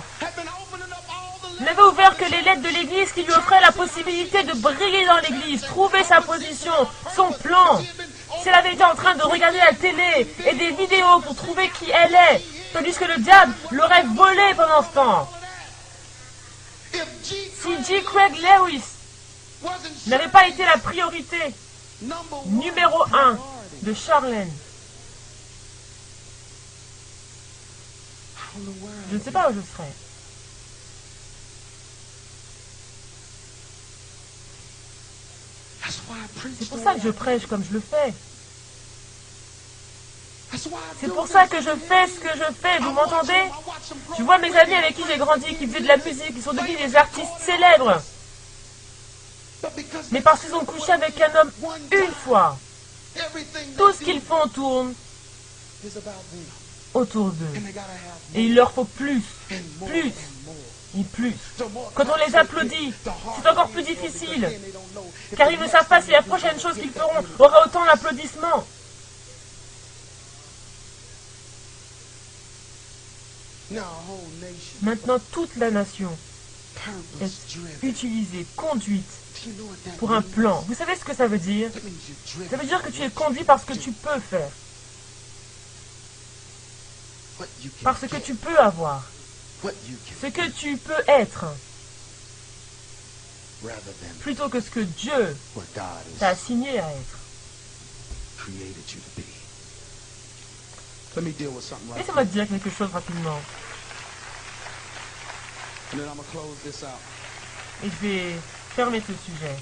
n'avait ouvert que les lettres de l'église qui lui offraient la possibilité de briller dans l'église, trouver sa position, son plan, si elle avait été en train de regarder la télé et des vidéos pour trouver qui elle est, tandis que le diable l'aurait volé pendant ce temps. Si J. Craig Lewis n'avait pas été la priorité numéro 1 de Charlène, je ne sais pas où je serais. C'est pour ça que je prêche comme je le fais. C'est pour ça que je fais ce que je fais, vous m'entendez? Je vois mes amis avec qui j'ai grandi, qui faisaient de la musique, qui sont devenus des artistes célèbres. Mais parce qu'ils ont couché avec un homme une fois, tout ce qu'ils font tourne autour d'eux. Et il leur faut plus et plus. Quand on les applaudit, c'est encore plus difficile, car ils ne savent pas si la prochaine chose qu'ils feront aura autant d'applaudissements. Maintenant, toute la nation est utilisée, conduite pour un plan. Vous savez ce que ça veut dire? Ça veut dire que tu es conduit par ce que tu peux faire, par ce que tu peux avoir, ce que tu peux être, plutôt que ce que Dieu t'a assigné à être. Laissez-moi te dire quelque chose rapidement. Et je vais fermer ce sujet.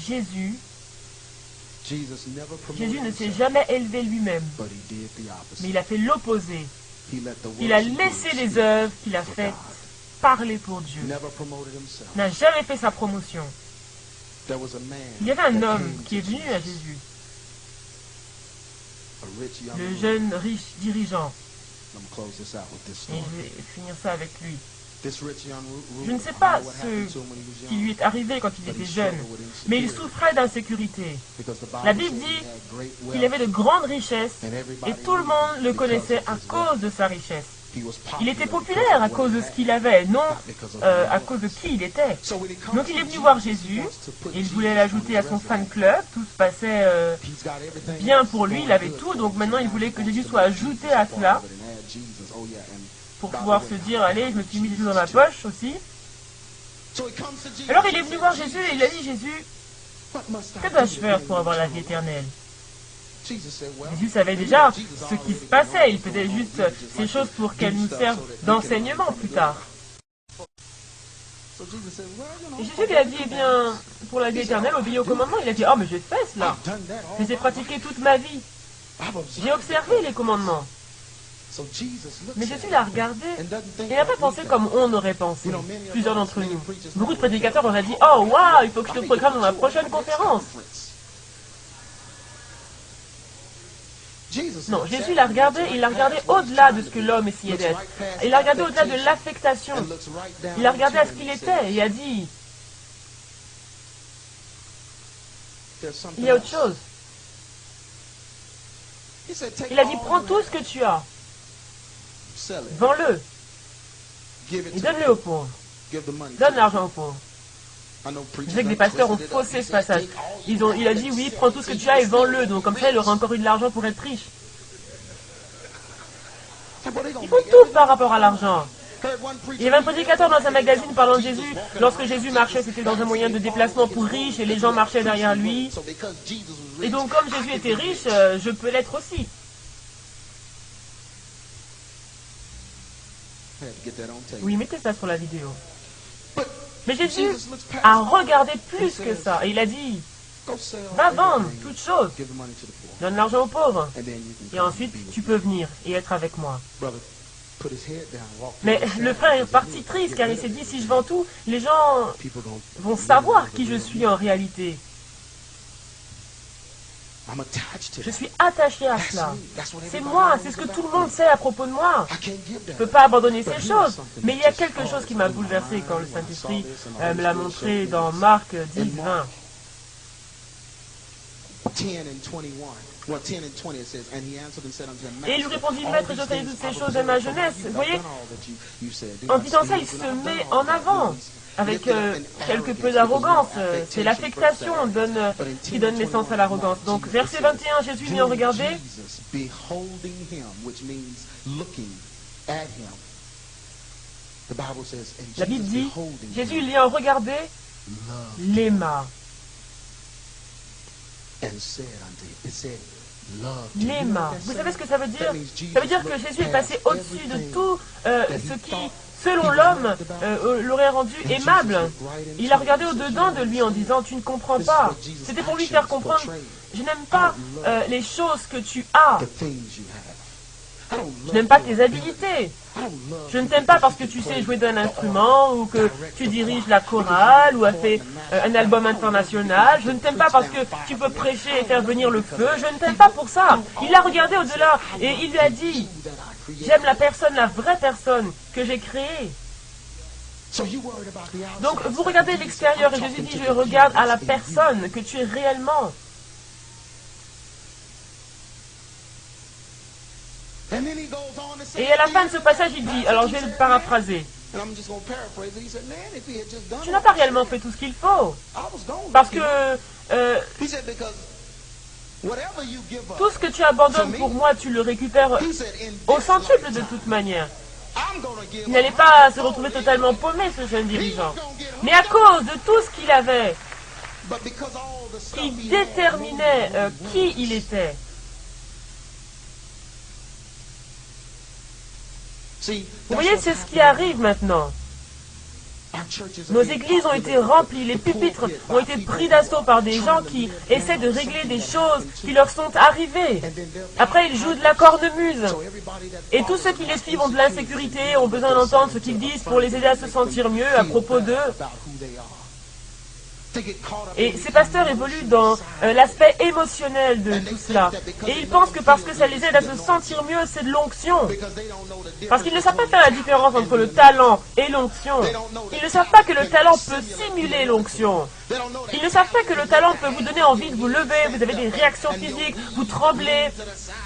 Jésus ne s'est jamais élevé lui-même, mais il a fait l'opposé. Il a laissé les œuvres qu'il a faites parler pour Dieu. Il n'a jamais fait sa promotion. Il y avait un homme qui est venu à Jésus, le jeune riche dirigeant. Et je vais finir ça avec lui. Je ne sais pas ce qui lui est arrivé quand il était jeune, mais il souffrait d'insécurité. La Bible dit qu'il avait de grandes richesses et tout le monde le connaissait à cause de sa richesse. Il était populaire à cause de ce qu'il avait, non à cause de qui il était. Donc il est venu voir Jésus et il voulait l'ajouter à son fan club. Tout se passait bien pour lui, il avait tout. Donc maintenant il voulait que Jésus soit ajouté à cela pour pouvoir se dire, allez, je me suis mis Jésus dans ma poche aussi. Alors il est venu voir Jésus et il a dit, Jésus, que dois-je faire pour avoir la vie éternelle? Jésus savait déjà ce qui se passait, il faisait juste ces choses pour qu'elles nous servent d'enseignement plus tard. Et Jésus lui a dit, eh bien, pour la vie éternelle, obéir au commandement. Il a dit, oh, mais j'ai fait cela. Je les ai pratiqués toute ma vie. J'ai observé les commandements. Mais Jésus l'a regardé et n'a pas pensé comme on aurait pensé, plusieurs d'entre nous. Beaucoup de prédicateurs auraient dit, oh, waouh, il faut que je te programme dans ma prochaine conférence. Non, Jésus l'a regardé, il l'a regardé au-delà de ce que l'homme essayait d'être. Il l'a regardé au-delà de l'affectation. Il a regardé à ce qu'il était et a dit, il y a autre chose. Il a dit, prends tout ce que tu as, vends-le et donne-le aux pauvres. Donne l'argent aux pauvres. Je sais que des pasteurs ont faussé ce passage. Il a dit, oui, prends tout ce que tu as et vends-le. Donc comme ça, il aura encore eu de l'argent pour être riche. Ils font tout par rapport à l'argent. Il y avait un prédicateur dans un magazine parlant de Jésus. Lorsque Jésus marchait, c'était dans un moyen de déplacement pour riches et les gens marchaient derrière lui. Et donc comme Jésus était riche, je peux l'être aussi. Oui, mettez ça sur la vidéo. Mais Jésus a regardé plus que ça. Et il a dit, va vendre toutes choses. Donne l'argent aux pauvres. Et ensuite, tu peux venir et être avec moi. Mais le frère est parti triste car il s'est dit, si je vends tout, les gens vont savoir qui je suis en réalité. Je suis attaché à cela. C'est moi, c'est ce que tout le monde sait à propos de moi. Je ne peux pas abandonner ces choses. Mais il y a quelque chose qui m'a bouleversé quand le Saint-Esprit me l'a montré dans Marc 10, 20. Et il lui répondit, Maître, j'ai entendu toutes ces choses de ma jeunesse. Vous voyez, en disant ça, il se met en avant. Avec quelque peu d'arrogance. C'est l'affectation qui donne naissance à l'arrogance. Donc, verset 21, Jésus l'ayant regardé. La Bible dit, Jésus l'ayant regardé, l'aima. L'aima. Vous savez ce que ça veut dire? Ça veut dire que Jésus est passé au-dessus de tout ce qui, selon l'homme, l'aurait rendu aimable. Il a regardé au-dedans de lui en disant, tu ne comprends pas. C'était pour lui faire comprendre, je n'aime pas les choses que tu as. Je n'aime pas tes habilités. Je ne t'aime pas parce que tu sais jouer d'un instrument ou que tu diriges la chorale ou as fait un album international. Je ne t'aime pas parce que tu peux prêcher et faire venir le feu. Je ne t'aime pas pour ça. Il l'a regardé au-delà et il lui a dit, j'aime la personne, la vraie personne que j'ai créée. Donc vous regardez l'extérieur et Jésus dit, je regarde à la personne que tu es réellement. Et à la fin de ce passage, il dit, alors je vais le paraphraser, tu n'as pas réellement fait tout ce qu'il faut, parce que tout ce que tu abandonnes pour moi, tu le récupères au centuple de toute manière. Il n'allait pas se retrouver totalement paumé, ce jeune dirigeant. Mais à cause de tout ce qu'il avait, qui déterminait qui il était, vous voyez, c'est ce qui arrive maintenant. Nos églises ont été remplies, les pupitres ont été pris d'assaut par des gens qui essaient de régler des choses qui leur sont arrivées. Après, ils jouent de la cornemuse. Et tous ceux qui les suivent ont de l'insécurité, ont besoin d'entendre ce qu'ils disent pour les aider à se sentir mieux à propos d'eux. Et ces pasteurs évoluent dans l'aspect émotionnel de tout cela. Et ils pensent que parce que ça les aide à se sentir mieux, c'est de l'onction. Parce qu'ils ne savent pas faire la différence entre le talent et l'onction. Ils ne savent pas que le talent peut simuler l'onction. Ils ne savent pas que le talent peut vous donner envie de vous lever, vous avez des réactions physiques, vous tremblez.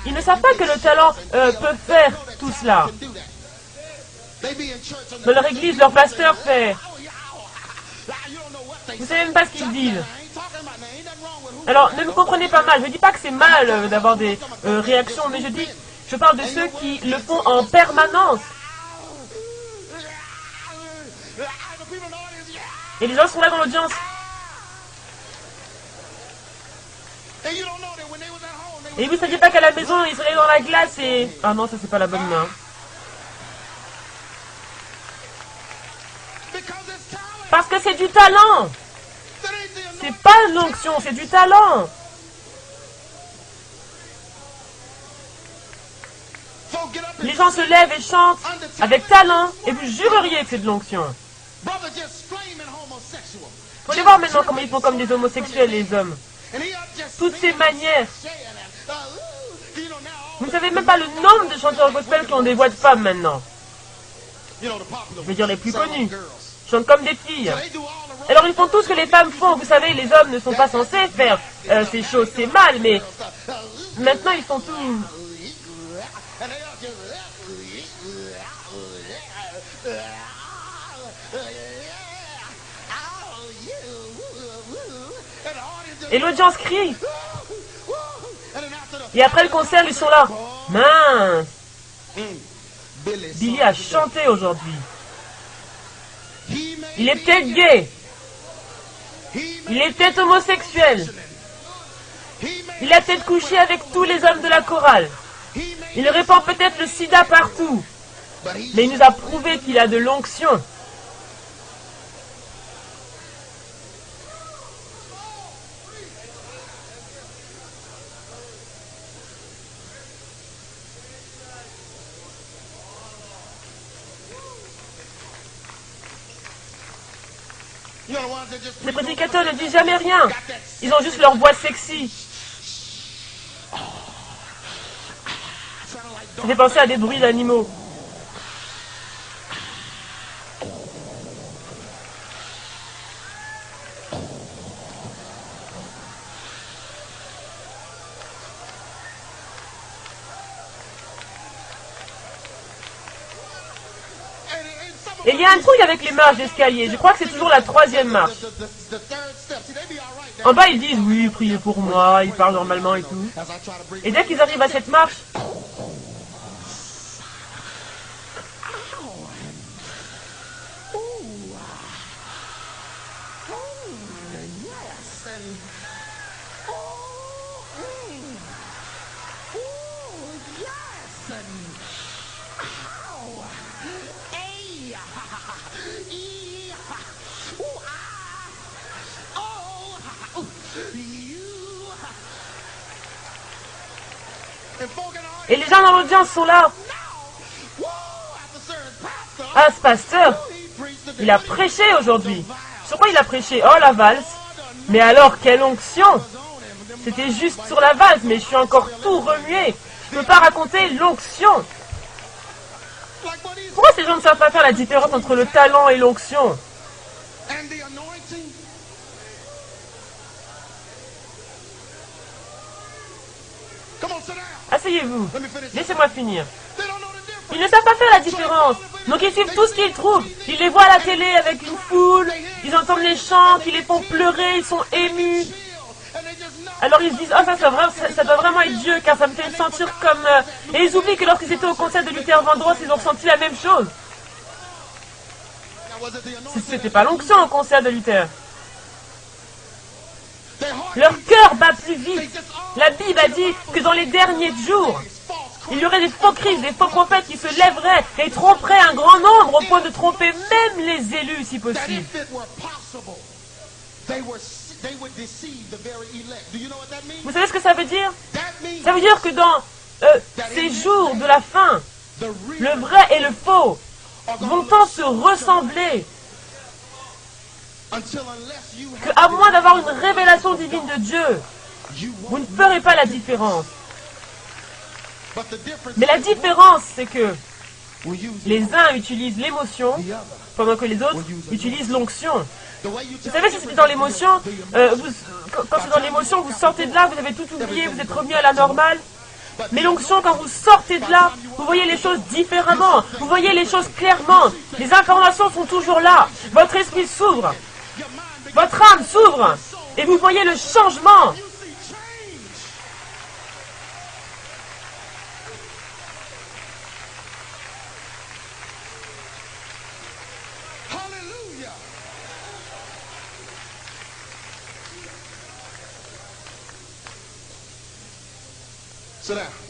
Ils ne savent pas que le talent peut faire tout cela. Dans leur église, leur pasteur fait... Vous savez même pas ce qu'ils disent. Alors, ne me comprenez pas mal. Je ne dis pas que c'est mal d'avoir des réactions, mais je parle de ceux qui le font en permanence. Et les gens sont là dans l'audience. Et vous ne saviez pas qu'à la maison, ils seraient dans la glace et... Ah non, ça c'est pas la bonne main. Parce que c'est du talent. C'est pas l'onction, c'est du talent. Les gens se lèvent et chantent avec talent et vous jureriez que c'est de l'onction. Faut les voir maintenant comment ils font comme des homosexuels, les hommes. Toutes ces manières. Vous ne savez même pas le nombre de chanteurs gospel qui ont des voix de femmes maintenant. Je veux dire les plus connus. Ils chantent comme des filles. Alors ils font tout ce que les femmes font. Vous savez, les hommes ne sont pas censés faire ces choses, c'est mal, mais maintenant ils font tout. Et l'audience crie. Et après le concert, ils sont là. Mince. Billy a chanté aujourd'hui. Il est peut-être gay. Il est peut-être homosexuel. Il a peut-être couché avec tous les hommes de la chorale. Il répand peut-être le sida partout. Mais il nous a prouvé qu'il a de l'onction. Les prédicateurs ne disent jamais rien. Ils ont juste leur voix sexy. Ça fait penser à des bruits d'animaux. Et il y a un truc avec les marches d'escalier. Je crois que c'est toujours la 3e marche. En bas, ils disent, oui, priez pour moi, ils parlent normalement et tout. Et dès qu'ils arrivent à cette marche... Et les gens dans l'audience sont là. Ah, ce pasteur, il a prêché aujourd'hui. Sur quoi il a prêché? Oh, la valse. Mais alors, quelle onction! C'était juste sur la valse, mais je suis encore tout remué. Je ne peux pas raconter l'onction. Pourquoi ces gens ne savent pas faire la différence entre le talent et l'onction? Asseyez-vous. Laissez-moi finir. Ils ne savent pas faire la différence. Donc ils suivent tout ce qu'ils trouvent. Ils les voient à la télé avec une foule. Ils entendent les chants qui les font pleurer. Ils sont émus. Alors ils se disent, oh ça doit vraiment être Dieu car ça me fait me sentir comme... Et ils oublient que lorsqu'ils étaient au concert de Luther Vandross, ils ont ressenti la même chose. C'était pas l'onction au concert de Luther. Leur cœur bat plus vite. La Bible a dit que dans les derniers jours, il y aurait des faux Christ, des faux prophètes qui se lèveraient et tromperaient un grand nombre au point de tromper même les élus si possible. Vous savez ce que ça veut dire? Ça veut dire que dans ces jours de la fin, le vrai et le faux vont tant se ressembler qu'à moins d'avoir une révélation divine de Dieu, vous ne ferez pas la différence. Mais la différence, c'est que les uns utilisent l'émotion, pendant que les autres utilisent l'onction. Vous savez, si c'était dans l'émotion, quand c'est dans l'émotion, vous sortez de là, vous avez tout oublié, vous êtes revenu à la normale. Mais l'onction, quand vous sortez de là, vous voyez les choses différemment, vous voyez les choses clairement. Les informations sont toujours là. Votre esprit s'ouvre, votre âme s'ouvre, et vous voyez le changement.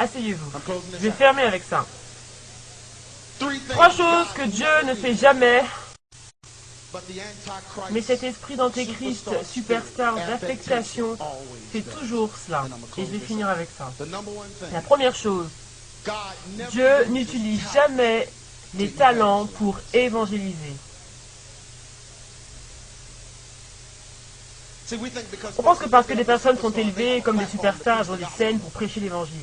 Asseyez-vous. Je vais fermer avec ça. 3 choses que Dieu ne fait jamais, mais cet esprit d'antéchrist, superstar d'affectation, fait toujours cela. Et je vais finir avec ça. La première chose, Dieu n'utilise jamais les talents pour évangéliser. On pense que parce que des personnes sont élevées comme des superstars dans des scènes pour prêcher l'évangile.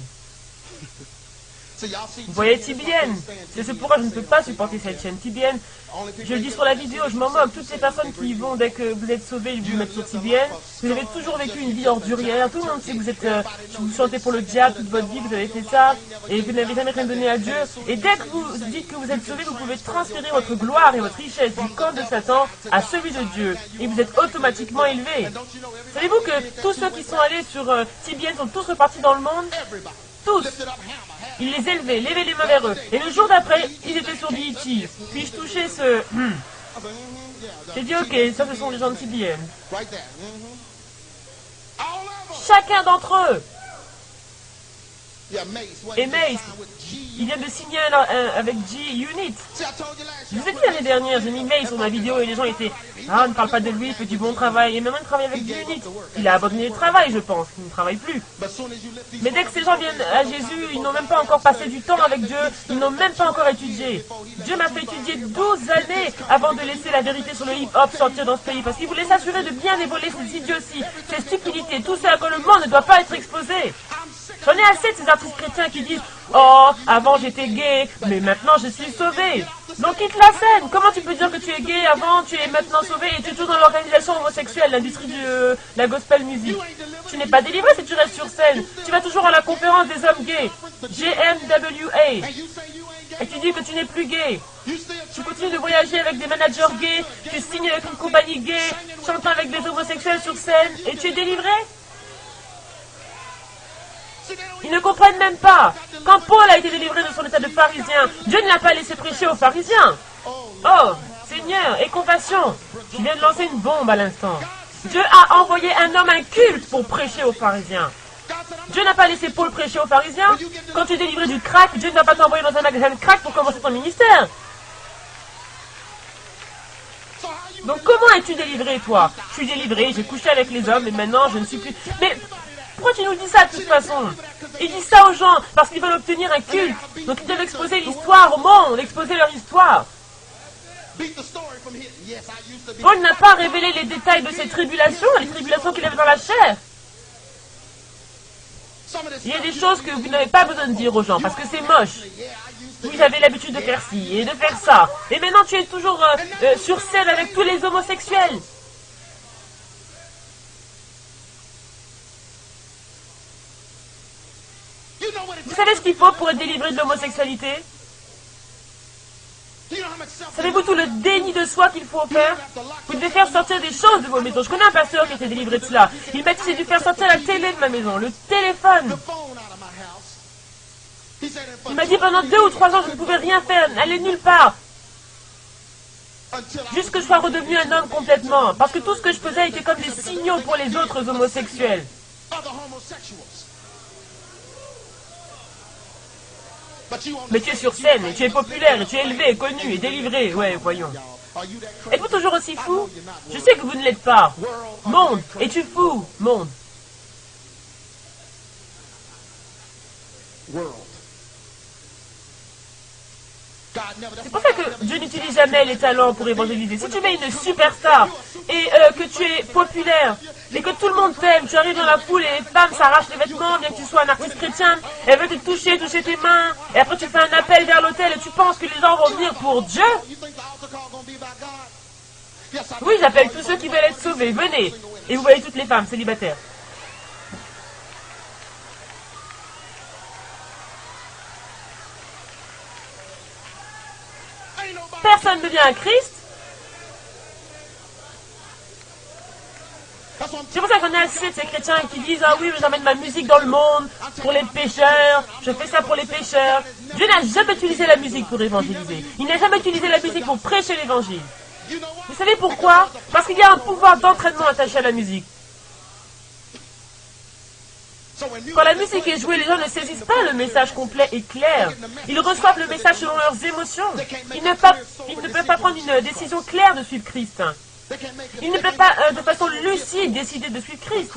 Vous voyez TBN, c'est pourquoi je ne peux pas supporter cette chaîne. TBN, je le dis sur la vidéo, je m'en moque. Toutes ces personnes qui y vont dès que vous êtes sauvés, ils vous mettent sur TBN. Vous avez toujours vécu une vie ordurière. Tout le monde sait que vous êtes, vous chantez pour le diable toute votre vie, vous avez fait ça, et vous n'avez jamais rien donné à Dieu. Et dès que vous dites que vous êtes sauvés, vous pouvez transférer votre gloire et votre richesse du corps de Satan à celui de Dieu. Et vous êtes automatiquement élevé. Savez-vous que tous ceux qui sont allés sur TBN sont tous repartis dans le monde? Tous. Il les élevait, levait les mains vers eux. Et le jour d'après, ils étaient sur BET. Puis je touchais ce... J'ai dit, ok, ça ce sont les gens de TBN. Chacun d'entre eux. Et Mace, il vient de signer avec G-Unit. Je vous ai dit l'année dernière, j'ai mis Mace sur ma vidéo et les gens étaient « Ah, ne parle pas de lui, il fait du bon travail. » Et maintenant il travaille avec G-Unit. Il a abandonné le travail, je pense. Il ne travaille plus. Mais dès que ces gens viennent à Jésus, ils n'ont même pas encore passé du temps avec Dieu. Ils n'ont même pas encore étudié. Dieu m'a fait étudier 12 années avant de laisser la vérité sur le hip-hop sortir dans ce pays. Parce qu'il voulait s'assurer de bien évoler ces idioties, ces stupidités, tout ça que le monde ne doit pas être exposé. J'en ai assez de ces artistes chrétiens qui disent « Oh, avant j'étais gay, mais maintenant je suis sauvé. » Donc quitte la scène. Comment tu peux dire que tu es gay avant, tu es maintenant sauvé et tu es toujours dans l'organisation homosexuelle, l'industrie de la gospel music? Tu n'es pas délivré si tu restes sur scène. Tu vas toujours à la conférence des hommes gays, GMWA. Et tu dis que tu n'es plus gay. Tu continues de voyager avec des managers gays, tu signes avec une compagnie gay, chantant avec des homosexuels sur scène et tu es délivré? Ils ne comprennent même pas. Quand Paul a été délivré de son état de pharisien, Dieu ne l'a pas laissé prêcher aux pharisiens. Oh, Seigneur, aie compassion. Tu viens de lancer une bombe à l'instant. Dieu a envoyé un homme inculte pour prêcher aux pharisiens. Dieu n'a pas laissé Paul prêcher aux pharisiens. Quand tu es délivré du crack, Dieu ne va pas t'envoyer dans un magasin de crack pour commencer ton ministère. Donc comment es-tu délivré, toi? Je suis délivré, j'ai couché avec les hommes et maintenant je ne suis plus... Mais... pourquoi tu nous dis ça de toute façon? Ils disent ça aux gens parce qu'ils veulent obtenir un culte. Donc ils doivent exposer l'histoire au monde, exposer leur histoire. Paul n'a pas révélé les détails de ces tribulations, les tribulations qu'il avait dans la chair. Il y a des choses que vous n'avez pas besoin de dire aux gens parce que c'est moche. Vous avez l'habitude de faire ci et de faire ça. Et maintenant tu es toujours sur scène avec tous les homosexuels. Vous savez ce qu'il faut pour être délivré de l'homosexualité? Savez-vous tout le déni de soi qu'il faut faire? Vous devez faire sortir des choses de vos maisons. Je connais un pasteur qui était délivré de cela. Il m'a dit j'ai dû faire sortir la télé de ma maison, le téléphone. Il m'a dit pendant 2 ou 3 ans je ne pouvais rien faire, aller nulle part. Juste que je sois redevenu un homme complètement. Parce que tout ce que je faisais était comme des signaux pour les autres homosexuels. Mais tu es sur scène, et tu es populaire, et tu es élevé, et connu, et délivré. Ouais, voyons. Êtes-vous toujours aussi fou? Je sais que vous ne l'êtes pas. Monde, es-tu fou? Monde. C'est pour ça que Dieu n'utilise jamais les talents pour évangéliser. Si tu mets une superstar et que tu es populaire et que tout le monde t'aime, tu arrives dans la foule et les femmes s'arrachent les vêtements, bien que tu sois un artiste chrétien, elles veulent te toucher tes mains, et après tu fais un appel vers l'autel et tu penses que les gens vont venir pour Dieu? Oui, j'appelle tous ceux qui veulent être sauvés. Venez. Et vous voyez toutes les femmes célibataires. Personne ne vient à Christ. C'est pour ça qu'on a assez de ces chrétiens qui disent « Ah oui, j'emmène ma musique dans le monde pour les pécheurs, je fais ça pour les pécheurs. » Dieu n'a jamais utilisé la musique pour évangéliser. Il n'a jamais utilisé la musique pour prêcher l'évangile. Vous savez pourquoi? Parce qu'il y a un pouvoir d'entraînement attaché à la musique. Quand la musique est jouée, les gens ne saisissent pas le message complet et clair. Ils reçoivent le message selon leurs émotions. Ils ne peuvent pas prendre une décision claire de suivre Christ. Ils ne peuvent pas, de façon lucide, décider de suivre Christ.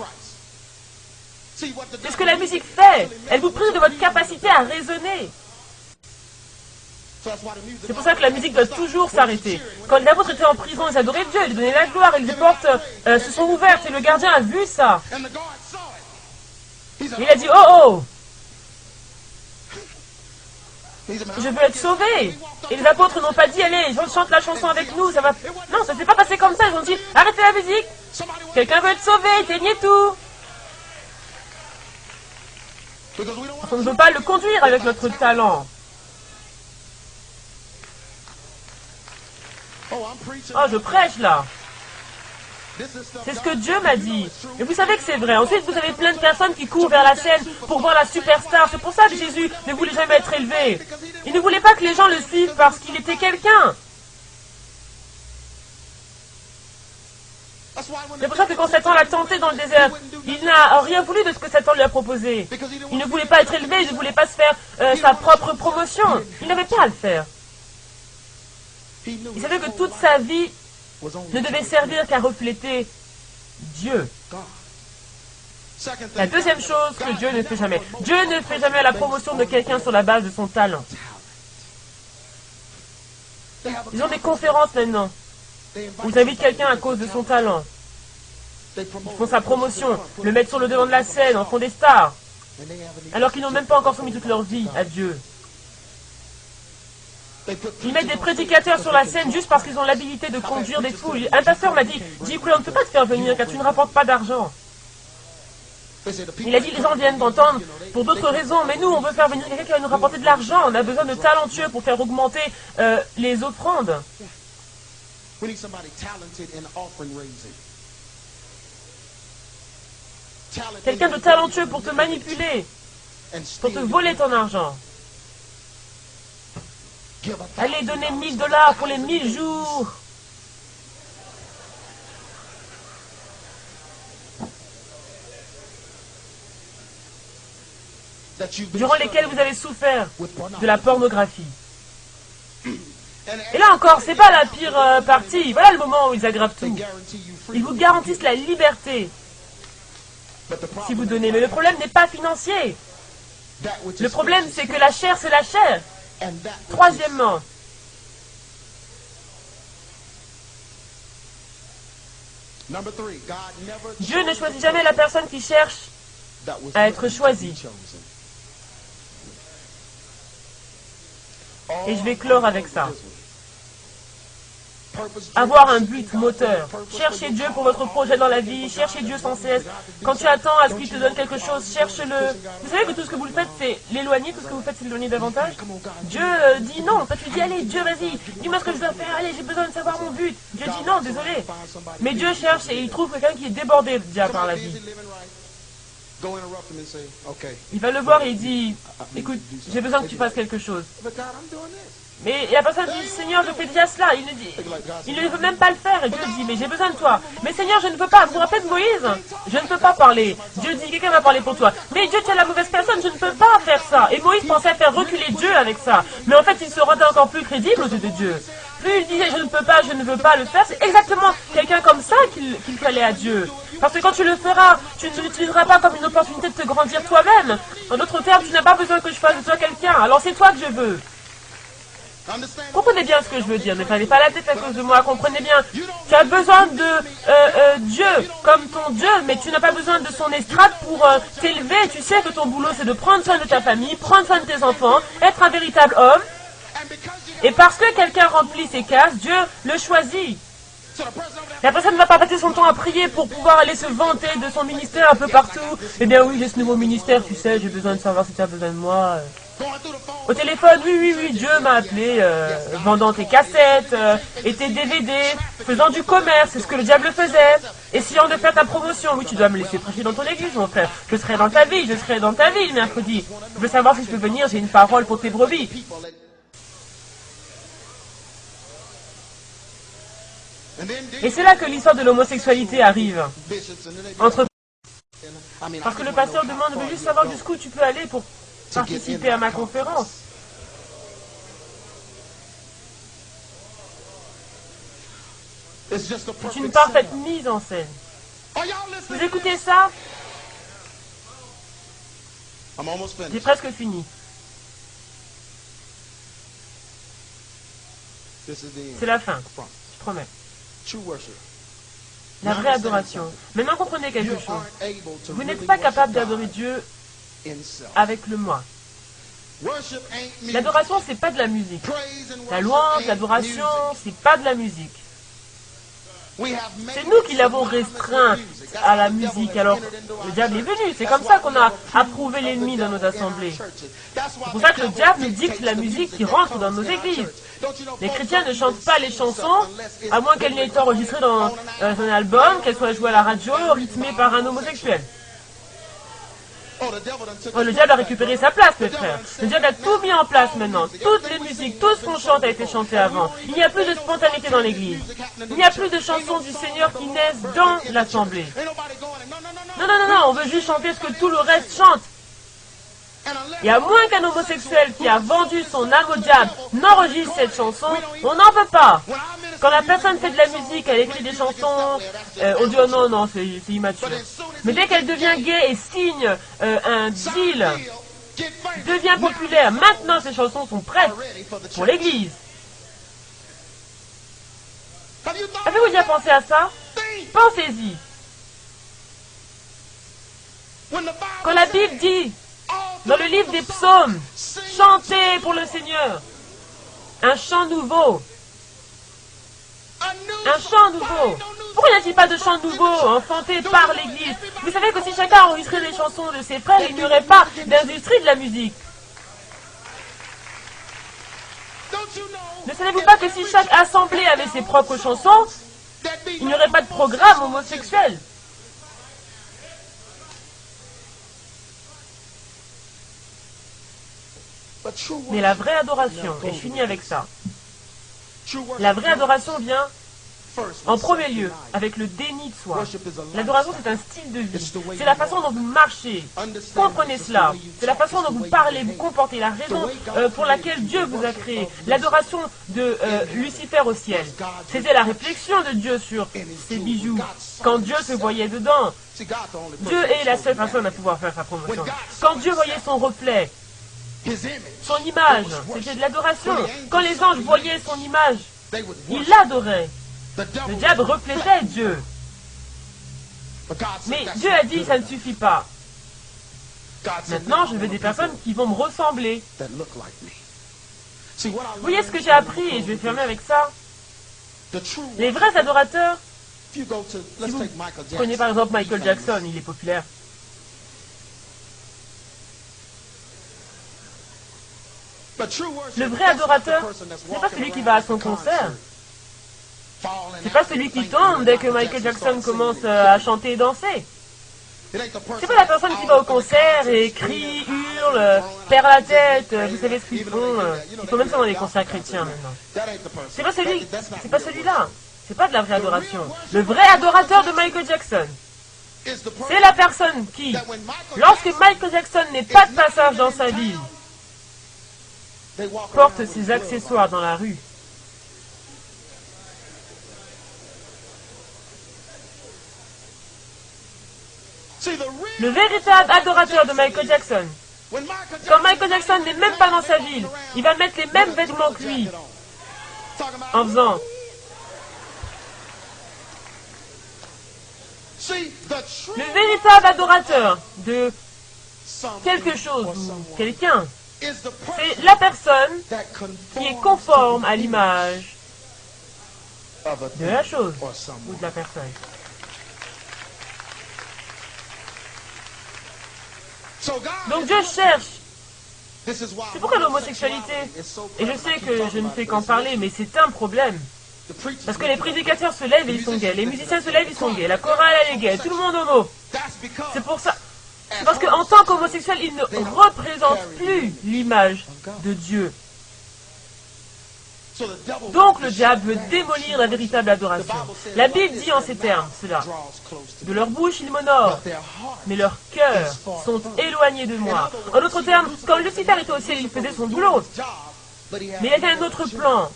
C'est ce que la musique fait. Elle vous prive de votre capacité à raisonner. C'est pour ça que la musique doit toujours s'arrêter. Quand les apôtres étaient en prison, ils adoraient Dieu, ils donnaient la gloire, et les portes se sont ouvertes, et le gardien a vu ça. Il a dit, oh oh, je veux être sauvé. Et les apôtres n'ont pas dit, allez, chante la chanson avec nous, ça va... Non, ça ne s'est pas passé comme ça, ils ont dit, arrêtez la musique. Quelqu'un veut être sauvé, éteignez tout. On ne veut pas le conduire avec notre talent. Oh, je prêche là. C'est ce que Dieu m'a dit. Et vous savez que c'est vrai. Ensuite, vous avez plein de personnes qui courent vers la scène pour voir la superstar. C'est pour ça que Jésus ne voulait jamais être élevé. Il ne voulait pas que les gens le suivent parce qu'il était quelqu'un. C'est pour ça que quand Satan l'a tenté dans le désert, il n'a rien voulu de ce que Satan lui a proposé. Il ne voulait pas être élevé, il ne voulait pas se faire sa propre promotion. Il n'avait pas à le faire. Il savait que toute sa vie ne devait servir qu'à refléter Dieu. La deuxième chose que Dieu ne fait jamais. Dieu ne fait jamais la promotion de quelqu'un sur la base de son talent. Ils ont des conférences maintenant. Où ils invitent quelqu'un à cause de son talent. Ils font sa promotion, le mettent sur le devant de la scène, en font des stars. Alors qu'ils n'ont même pas encore soumis toute leur vie à Dieu. Ils mettent des prédicateurs sur la scène juste parce qu'ils ont l'habilité de conduire des foules. Un pasteur m'a dit, écoute, on ne peut pas te faire venir car tu ne rapportes pas d'argent. Il a dit, les gens viennent t'entendre pour d'autres raisons, mais nous, on veut faire venir quelqu'un qui va nous rapporter de l'argent. On a besoin de talentueux pour faire augmenter les offrandes. Quelqu'un de talentueux pour te manipuler, pour te voler ton argent. Allez donner $1000 pour les 1000 jours. Durant lesquels vous avez souffert de la pornographie. Et là encore, c'est pas la pire partie. Voilà le moment où ils aggravent tout. Ils vous garantissent la liberté si vous donnez. Mais le problème n'est pas financier. Le problème, c'est que la chair, c'est la chair. Troisièmement, Dieu ne choisit jamais la personne qui cherche à être choisie. Et je vais clore avec ça. Avoir un but moteur. Cherchez Dieu pour votre projet dans la vie. Cherchez Dieu sans cesse. Quand tu attends à ce qu'il te donne quelque chose, cherche-le. Vous savez que tout ce que vous faites, c'est l'éloigner. Tout ce que vous faites, c'est l'éloigner davantage. Dieu dit non. Toi, tu dis, allez, Dieu, vas-y. Dis-moi ce que je dois faire. Allez, j'ai besoin de savoir mon but. Dieu dit non, désolé. Mais Dieu cherche et il trouve quelqu'un qui est débordé déjà par la vie. Il va le voir et il dit, écoute, j'ai besoin que tu fasses quelque chose. Mais la personne dit, Seigneur, je fais déjà cela. Il ne veut même pas le faire. Et Dieu dit, mais j'ai besoin de toi. Mais Seigneur, je ne peux pas. Vous vous rappelez de Moïse? Je ne peux pas parler. Dieu dit, quelqu'un va parler pour toi. Mais Dieu, tu es la mauvaise personne, je ne peux pas faire ça. Et Moïse pensait faire reculer Dieu avec ça. Mais en fait, il se rendait encore plus crédible aux yeux de Dieu. Plus il disait, je ne peux pas, je ne veux pas le faire, c'est exactement quelqu'un comme ça qu'il fallait à Dieu. Parce que quand tu le feras, tu ne l'utiliseras pas comme une opportunité de te grandir toi-même. En d'autres termes, tu n'as pas besoin que je fasse de toi quelqu'un. Alors c'est toi que je veux. Comprenez bien ce que je veux dire. Ne perdez pas la tête à cause de moi. Comprenez bien. Tu as besoin de Dieu comme ton Dieu, mais tu n'as pas besoin de son estrade pour t'élever. Tu sais que ton boulot, c'est de prendre soin de ta famille, prendre soin de tes enfants, être un véritable homme. Et parce que quelqu'un remplit ses cases, Dieu le choisit. La personne ne va pas passer son temps à prier pour pouvoir aller se vanter de son ministère un peu partout. Eh bien oui, j'ai ce nouveau ministère, tu sais, j'ai besoin de savoir si tu as besoin de moi. Au téléphone, oui, Dieu m'a appelé, vendant tes cassettes et tes DVD, faisant du commerce, c'est ce que le diable faisait. Essayant de faire ta promotion, oui, tu dois me laisser prêcher dans ton église, mon frère. Je serai dans ta ville, mercredi. Je veux savoir si je peux venir, j'ai une parole pour tes brebis. Et c'est là que l'histoire de l'homosexualité arrive. Parce que le pasteur demande, je veux juste savoir jusqu'où tu peux aller pour participer à ma conférence. C'est une parfaite mise en scène. Vous écoutez ça? J'ai presque fini. C'est la fin, je promets. La vraie adoration. Maintenant, comprenez quelque chose. Vous n'êtes pas capable d'adorer Dieu avec le moi. L'adoration, c'est pas de la musique. La louange, l'adoration, c'est pas de la musique. C'est nous qui l'avons restreint à la musique. Alors, le diable est venu. C'est comme ça qu'on a approuvé l'ennemi dans nos assemblées. C'est pour ça que le diable nous dicte la musique qui rentre dans nos églises. Les chrétiens ne chantent pas les chansons, à moins qu'elles n'aient été enregistrées dans un album, qu'elles soient jouées à la radio, rythmées par un homosexuel. Oh, le diable a récupéré sa place, mes frères. Le diable a tout mis en place maintenant. Toutes les musiques, tout ce qu'on chante a été chanté avant. Il n'y a plus de spontanéité dans l'église. Il n'y a plus de chansons du Seigneur qui naissent dans l'assemblée. Non, on veut juste chanter ce que tout le reste chante. Et à moins qu'un homosexuel qui a vendu son âme au diable n'enregistre cette chanson, on n'en veut pas. Quand la personne fait de la musique, elle écrit des chansons, on dit oh non, c'est immature. Mais dès qu'elle devient gay et signe un deal, devient populaire, maintenant ces chansons sont prêtes pour l'église. Avez-vous déjà pensé à ça? Pensez-y. Quand la Bible dit, dans le livre des psaumes, chantez pour le Seigneur, un chant nouveau. Un chant nouveau. Pourquoi n'y a-t-il pas de chant nouveau enfanté par l'Église? Vous savez que si chacun enregistrait les chansons de ses frères, il n'y aurait pas d'industrie de la musique. Ne savez-vous pas que si chaque assemblée avait ses propres chansons, il n'y aurait pas de programme homosexuel? Mais la vraie adoration, et je finis avec ça, la vraie adoration vient en premier lieu avec le déni de soi. L'adoration, c'est un style de vie. C'est la façon dont vous marchez. Comprenez cela. C'est la façon dont vous parlez, vous comportez, la raison pour laquelle Dieu vous a créé. L'adoration de Lucifer au ciel, c'était la réflexion de Dieu sur ses bijoux, quand Dieu se voyait dedans. Dieu est la seule personne à pouvoir faire sa promotion. Quand Dieu voyait son reflet, son image, c'était de l'adoration. Quand les anges voyaient son image, ils l'adoraient. Le diable reflétait Dieu. Mais Dieu a dit, ça ne suffit pas. Maintenant, je veux des personnes qui vont me ressembler. Vous voyez ce que j'ai appris, et je vais fermer avec ça. Les vrais adorateurs, si vous prenez par exemple Michael Jackson, il est populaire. Le vrai adorateur, ce n'est pas celui qui va à son concert. C'est pas celui qui tombe dès que Michael Jackson commence à chanter et danser. C'est pas la personne qui va au concert et crie, hurle, perd la tête. Vous savez ce qu'ils font. Ils font même ça dans les concerts chrétiens maintenant. C'est pas celui-là. C'est pas de la vraie adoration. Le vrai adorateur de Michael Jackson, c'est la personne qui, lorsque Michael Jackson n'est pas de passage dans sa ville, porte ses accessoires dans la rue. Le véritable adorateur de Michael Jackson, Quand Michael Jackson n'est même pas dans sa ville, il va mettre les mêmes vêtements que lui, en faisant. Le véritable adorateur de quelque chose ou quelqu'un, c'est la personne qui est conforme à l'image de la chose ou de la personne. Donc Dieu cherche. C'est pourquoi l'homosexualité, et je sais que je ne fais qu'en parler, mais c'est un problème. Parce que les prédicateurs se lèvent et ils sont gays, les musiciens se lèvent, ils sont gays, la chorale elle est gay, tout le monde homo. C'est pour ça. C'est parce qu'en tant qu'homosexuel, il ne représente plus l'image de Dieu. Donc le diable veut démolir la véritable adoration. La Bible dit en ces termes cela. De leur bouche ils m'honorent, mais leurs cœurs sont éloignés de moi. En d'autres termes, quand Lucifer était au ciel, il faisait son boulot. Mais il avait un autre plan.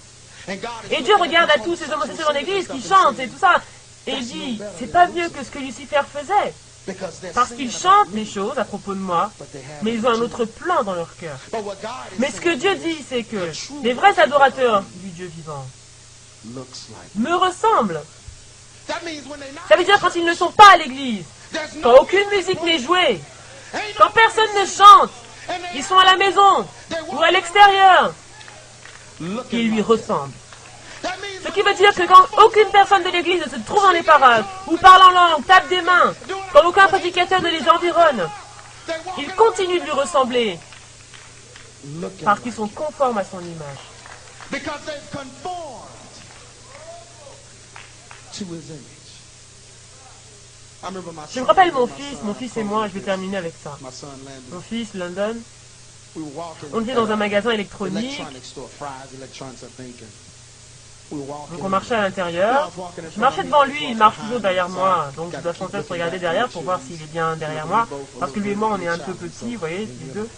Et Dieu regarde à tous ces homosexuels dans l'église qui chantent et tout ça. Et il dit, c'est pas mieux que ce que Lucifer faisait. Parce qu'ils chantent des choses à propos de moi, mais ils ont un autre plan dans leur cœur. Mais ce que Dieu dit, c'est que les vrais adorateurs du Dieu vivant me ressemblent. Ça veut dire quand ils ne sont pas à l'église, quand aucune musique n'est jouée, quand personne ne chante, ils sont à la maison ou à l'extérieur, ils lui ressemblent. Ce qui veut dire que quand aucune personne de l'église ne se trouve dans les parages, ou parle en langue, tape des mains, quand aucun prédicateur ne les environne, ils continuent de lui ressembler, parce qu'ils sont conformes à son image. Je me rappelle mon fils et moi, je vais terminer avec ça. Mon fils, London, on était dans un magasin électronique. Donc on marchait à l'intérieur, je marchais devant lui, il marche toujours derrière moi, donc je dois sans cesse regarder derrière pour voir s'il est bien derrière moi, parce que lui et moi on est un peu petits, vous voyez, les deux.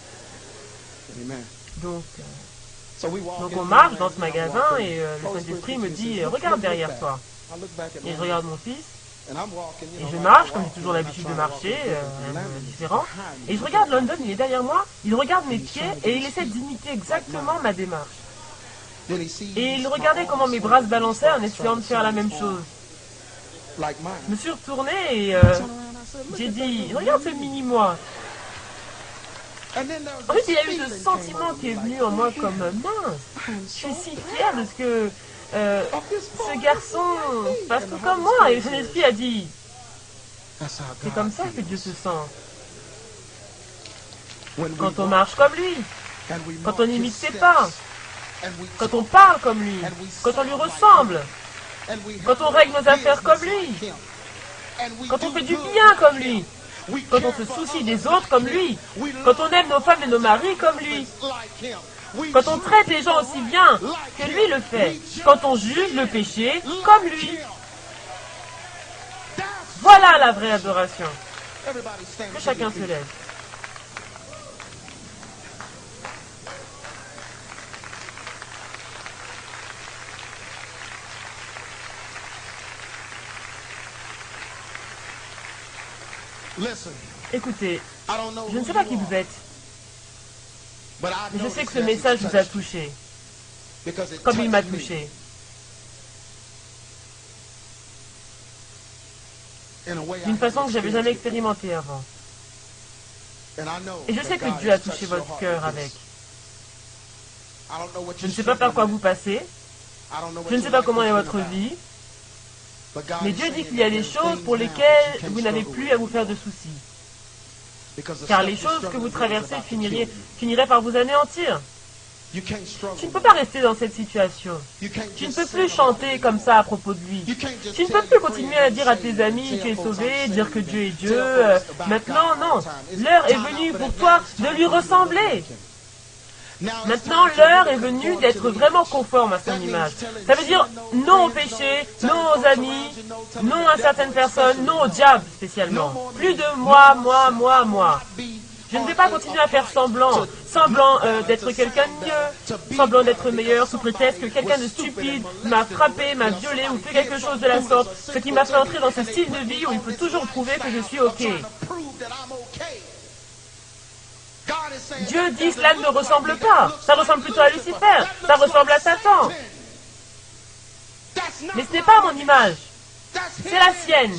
Donc on marche dans ce magasin et le Saint-Esprit me dit, regarde derrière toi. Et je regarde mon fils, et je marche, comme j'ai toujours l'habitude de marcher, différent, et je regarde London, il est derrière moi, il regarde mes pieds et il essaie d'imiter exactement ma démarche. Et il regardait comment mes bras se balançaient en essayant de faire la même chose. Je me suis retourné et j'ai dit, regarde ce mini-moi. Ensuite, il y a eu ce sentiment qui est venu en moi comme, mince, je suis si fière de ce que ce garçon fasse tout comme moi. Et le Saint-Esprit a dit, c'est comme ça que Dieu se sent. Quand on marche comme lui, quand on imite ses pas, quand on parle comme lui, quand on lui ressemble, quand on règle nos affaires comme lui, quand on fait du bien comme lui, quand on se soucie des autres comme lui, quand on aime nos femmes et nos maris comme lui, quand on traite les gens aussi bien que lui le fait, quand on juge le péché comme lui. Voilà la vraie adoration. Que chacun se lève. Écoutez, je ne sais pas qui vous êtes, mais je sais que ce message vous a touché, comme il m'a touché. D'une façon que je n'avais jamais expérimentée avant. Et je sais que Dieu a touché votre cœur avec. Je ne sais pas par quoi vous passez, je ne sais pas comment est votre vie, mais Dieu dit qu'il y a des choses pour lesquelles vous n'avez plus à vous faire de soucis. Car les choses que vous traversez finiraient par vous anéantir. Tu ne peux pas rester dans cette situation. Tu ne peux plus chanter comme ça à propos de lui. Tu ne peux plus continuer à dire à tes amis tu es sauvé, dire que Dieu est Dieu. Maintenant, non. L'heure est venue pour toi de lui ressembler. Maintenant, l'heure est venue d'être vraiment conforme à son image. Ça veut dire non au péché, non aux amis, non à certaines personnes, non au diable spécialement. Plus de moi, moi, moi, moi. Je ne vais pas continuer à faire semblant d'être quelqu'un de mieux, semblant d'être meilleur sous prétexte que quelqu'un de stupide m'a frappé, m'a violé ou fait quelque chose de la sorte, ce qui m'a fait entrer dans ce style de vie où il faut toujours prouver que je suis OK. Dieu dit cela ne me ressemble pas. Ça ressemble plutôt à Lucifer. Ça ressemble à Satan. Mais ce n'est pas mon image. C'est la sienne.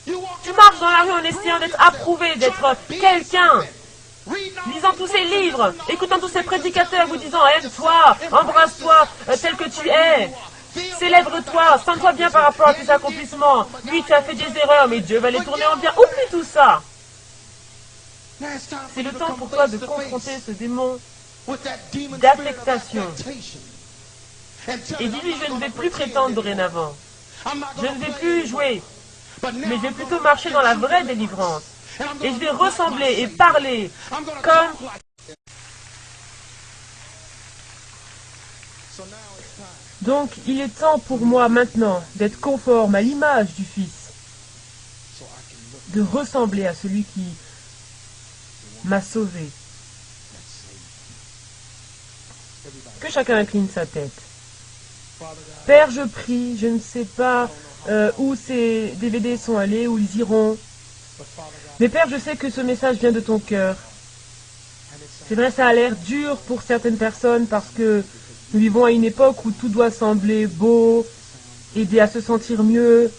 Tu marches dans la rue en essayant d'être approuvé, d'être quelqu'un. Lisant tous ces livres, écoutant tous ces prédicateurs vous disant « Aime-toi, embrasse-toi tel que tu es. Célèbre-toi, sens-toi bien par rapport à tes accomplissements. Oui, tu as fait des erreurs, mais Dieu va les tourner en bien. » Oublie tout ça. C'est le temps pour toi de confronter ce démon d'affectation. Et dis-lui, je ne vais plus prétendre dorénavant. Je ne vais plus jouer, mais je vais plutôt marcher dans la vraie délivrance. Et je vais ressembler et parler comme... Donc, il est temps pour moi maintenant d'être conforme à l'image du Fils, de ressembler à celui qui m'a sauvé. Que chacun incline sa tête. Père, je prie, je ne sais pas où ces DVD sont allés, où ils iront. Mais Père, je sais que ce message vient de ton cœur. C'est vrai, ça a l'air dur pour certaines personnes parce que nous vivons à une époque où tout doit sembler beau, aider à se sentir mieux.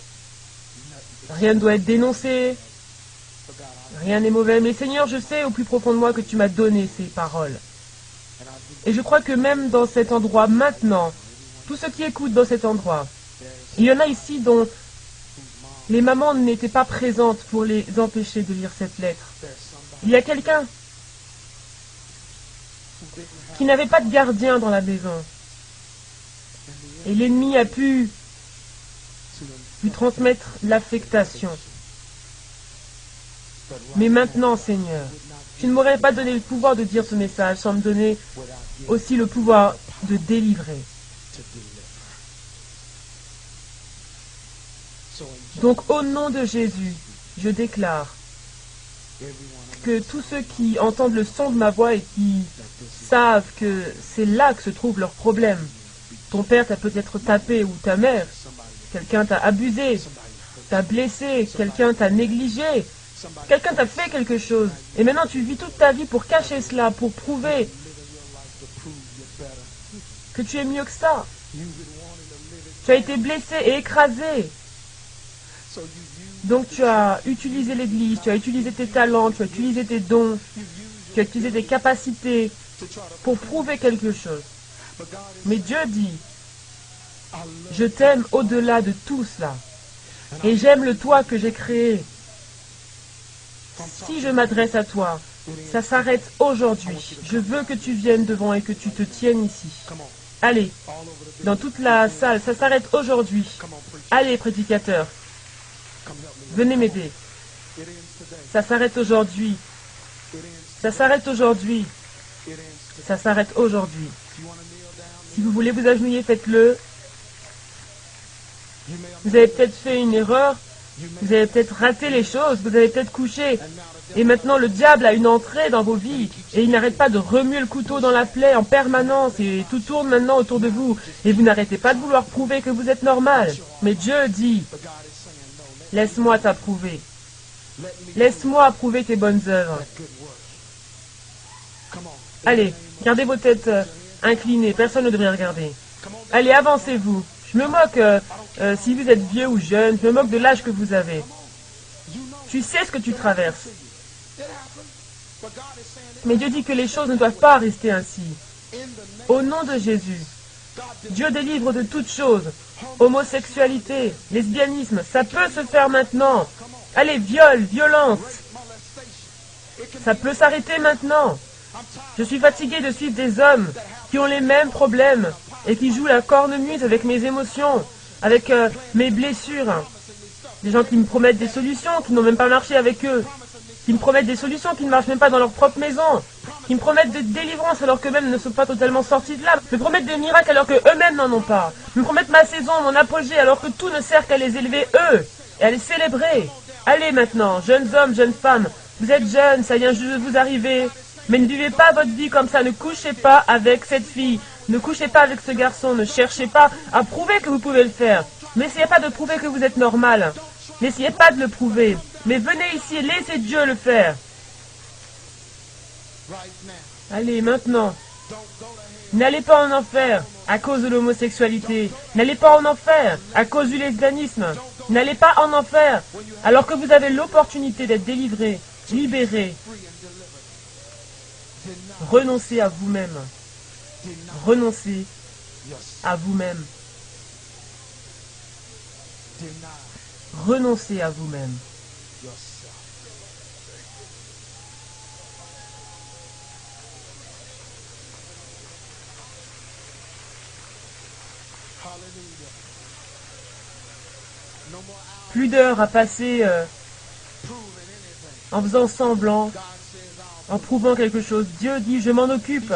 Rien ne doit être dénoncé. Rien n'est mauvais. Mais Seigneur, je sais au plus profond de moi que tu m'as donné ces paroles. Et je crois que même dans cet endroit maintenant, tous ceux qui écoutent dans cet endroit, il y en a ici dont les mamans n'étaient pas présentes pour les empêcher de lire cette lettre. Il y a quelqu'un qui n'avait pas de gardien dans la maison. Et l'ennemi a pu lui transmettre l'affectation. Mais maintenant, Seigneur, tu ne m'aurais pas donné le pouvoir de dire ce message sans me donner aussi le pouvoir de délivrer. Donc, au nom de Jésus, je déclare que tous ceux qui entendent le son de ma voix et qui savent que c'est là que se trouve leur problème, ton père t'a peut-être tapé ou ta mère, quelqu'un t'a abusé, t'a blessé, quelqu'un t'a négligé, quelqu'un t'a fait quelque chose, et maintenant tu vis toute ta vie pour cacher cela, pour prouver que tu es mieux que ça. Tu as été blessé et écrasé. Donc tu as utilisé l'Église, tu as utilisé tes talents, tu as utilisé tes dons, tu as utilisé tes capacités pour prouver quelque chose. Mais Dieu dit, je t'aime au-delà de tout cela. Et j'aime le toi que j'ai créé. Si je m'adresse à toi, ça s'arrête aujourd'hui. Je veux que tu viennes devant et que tu te tiennes ici. Allez, dans toute la salle, ça s'arrête aujourd'hui. Allez, prédicateurs, venez m'aider. Ça s'arrête aujourd'hui. Ça s'arrête aujourd'hui. Ça s'arrête aujourd'hui. Si vous voulez vous agenouiller, faites-le. Vous avez peut-être fait une erreur. Vous avez peut-être raté les choses. Vous avez peut-être couché. Et maintenant, le diable a une entrée dans vos vies. Et il n'arrête pas de remuer le couteau dans la plaie en permanence. Et tout tourne maintenant autour de vous. Et vous n'arrêtez pas de vouloir prouver que vous êtes normal. Mais Dieu dit, laisse-moi t'approuver. Laisse-moi approuver tes bonnes œuvres. Allez, gardez vos têtes inclinées. Personne ne devrait regarder. Allez, avancez-vous. Je me moque si vous êtes vieux ou jeune. Je me moque de l'âge que vous avez. Tu sais ce que tu traverses. Mais Dieu dit que les choses ne doivent pas rester ainsi. Au nom de Jésus, Dieu délivre de toutes choses. Homosexualité, lesbianisme, ça peut se faire maintenant. Allez, viol, violence. Ça peut s'arrêter maintenant. Je suis fatigué de suivre des hommes qui ont les mêmes problèmes et qui jouent la cornemuse avec mes émotions, avec mes blessures. Des gens qui me promettent des solutions, qui n'ont même pas marché avec eux. Qui me promettent des solutions qui ne marchent même pas dans leur propre maison. Qui me promettent des délivrances alors qu'eux-mêmes ne sont pas totalement sortis de là. Me promettent des miracles alors qu'eux-mêmes n'en ont pas. Me promettent ma saison, mon apogée alors que tout ne sert qu'à les élever eux et à les célébrer. Allez maintenant, jeunes hommes, jeunes femmes, vous êtes jeunes, ça vient juste de vous arriver. Mais ne vivez pas votre vie comme ça, ne couchez pas avec cette fille. Ne couchez pas avec ce garçon, ne cherchez pas à prouver que vous pouvez le faire. N'essayez pas de prouver que vous êtes normal. N'essayez pas de le prouver. Mais venez ici et laissez Dieu le faire. Allez, maintenant. N'allez pas en enfer à cause de l'homosexualité. N'allez pas en enfer à cause du lesbianisme. N'allez pas en enfer alors que vous avez l'opportunité d'être délivré, libéré. Renoncez à vous-même. Renoncez à vous-même. Renoncez à vous-même. Plus d'heures à passer en faisant semblant, en prouvant quelque chose. Dieu dit, je m'en occupe.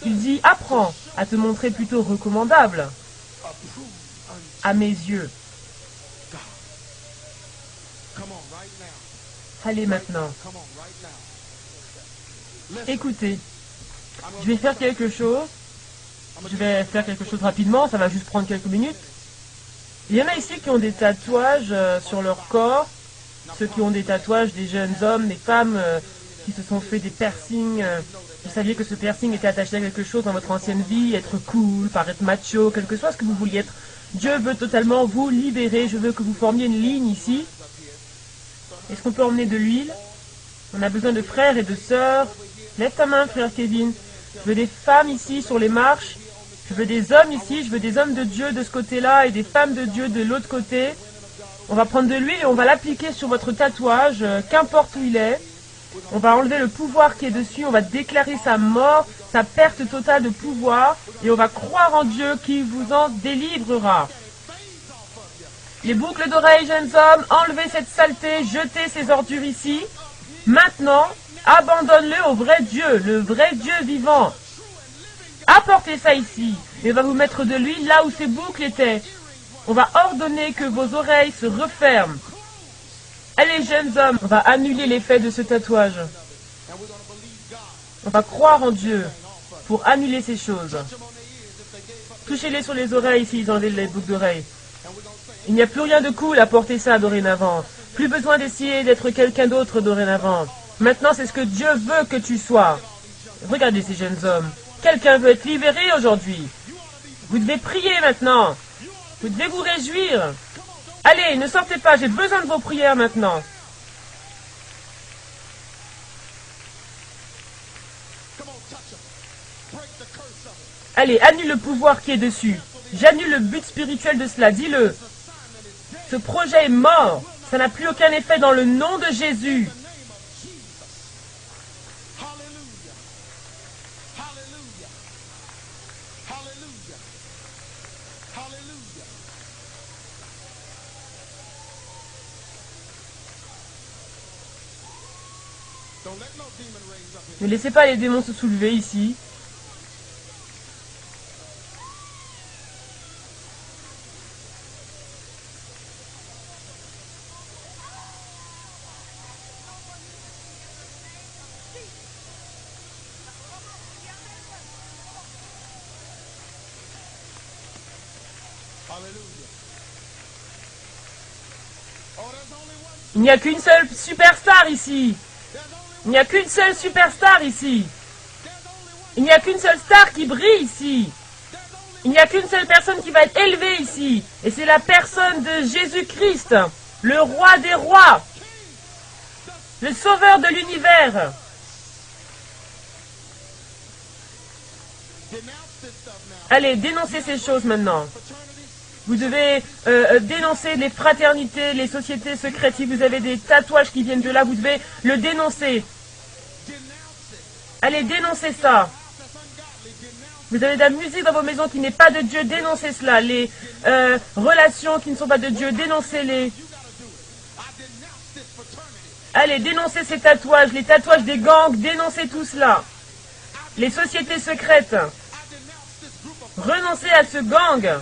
Il dit, apprends à te montrer plutôt recommandable à mes yeux. Allez maintenant. Écoutez, je vais faire quelque chose. Je vais faire quelque chose rapidement, ça va juste prendre quelques minutes. Il y en a ici qui ont des tatouages sur leur corps. Ceux qui ont des tatouages, des jeunes hommes, des femmes qui se sont fait des piercings. Vous saviez que ce piercing était attaché à quelque chose dans votre ancienne vie, être cool, paraître macho, quel que soit ce que vous vouliez être. Dieu veut totalement vous libérer. Je veux que vous formiez une ligne ici. Est-ce qu'on peut emmener de l'huile? On a besoin de frères et de sœurs. Lève ta main, frère Kevin. Je veux des femmes ici sur les marches. Je veux des hommes ici. Je veux des hommes de Dieu de ce côté-là et des femmes de Dieu de l'autre côté. On va prendre de l'huile et on va l'appliquer sur votre tatouage, qu'importe où il est. On va enlever le pouvoir qui est dessus. On va déclarer sa mort, sa perte totale de pouvoir. Et on va croire en Dieu qui vous en délivrera. Les boucles d'oreilles, jeunes hommes, enlevez cette saleté, jetez ces ordures ici. Maintenant, abandonne-le au vrai Dieu, le vrai Dieu vivant. Apportez ça ici. Et on va vous mettre de l'huile là où ces boucles étaient. On va ordonner que vos oreilles se referment. Allez, jeunes hommes, on va annuler l'effet de ce tatouage. On va croire en Dieu pour annuler ces choses. Touchez-les sur les oreilles s'ils enlèvent les boucles d'oreilles. Il n'y a plus rien de cool à porter ça dorénavant. Plus besoin d'essayer d'être quelqu'un d'autre dorénavant. Maintenant, c'est ce que Dieu veut que tu sois. Regardez ces jeunes hommes. Quelqu'un veut être libéré aujourd'hui. Vous devez prier maintenant. Vous devez vous réjouir. Allez, ne sortez pas, j'ai besoin de vos prières maintenant. Allez, annule le pouvoir qui est dessus. J'annule le but spirituel de cela, dis-le. Ce projet est mort. Ça n'a plus aucun effet dans le nom de Jésus. Ne laissez pas les démons se soulever ici. Il n'y a qu'une seule superstar ici. Il n'y a qu'une seule superstar ici. Il n'y a qu'une seule star qui brille ici. Il n'y a qu'une seule personne qui va être élevée ici. Et c'est la personne de Jésus-Christ, le roi des rois, le sauveur de l'univers. Allez, dénoncez ces choses maintenant. Vous devez dénoncer les fraternités, les sociétés secrètes. Si vous avez des tatouages qui viennent de là, vous devez le dénoncer. Allez, dénoncez ça. Vous avez de la musique dans vos maisons qui n'est pas de Dieu, dénoncez cela. Les relations qui ne sont pas de Dieu, dénoncez-les. Allez, dénoncez ces tatouages, les tatouages des gangs, dénoncez tout cela. Les sociétés secrètes. Renoncez à ce gang.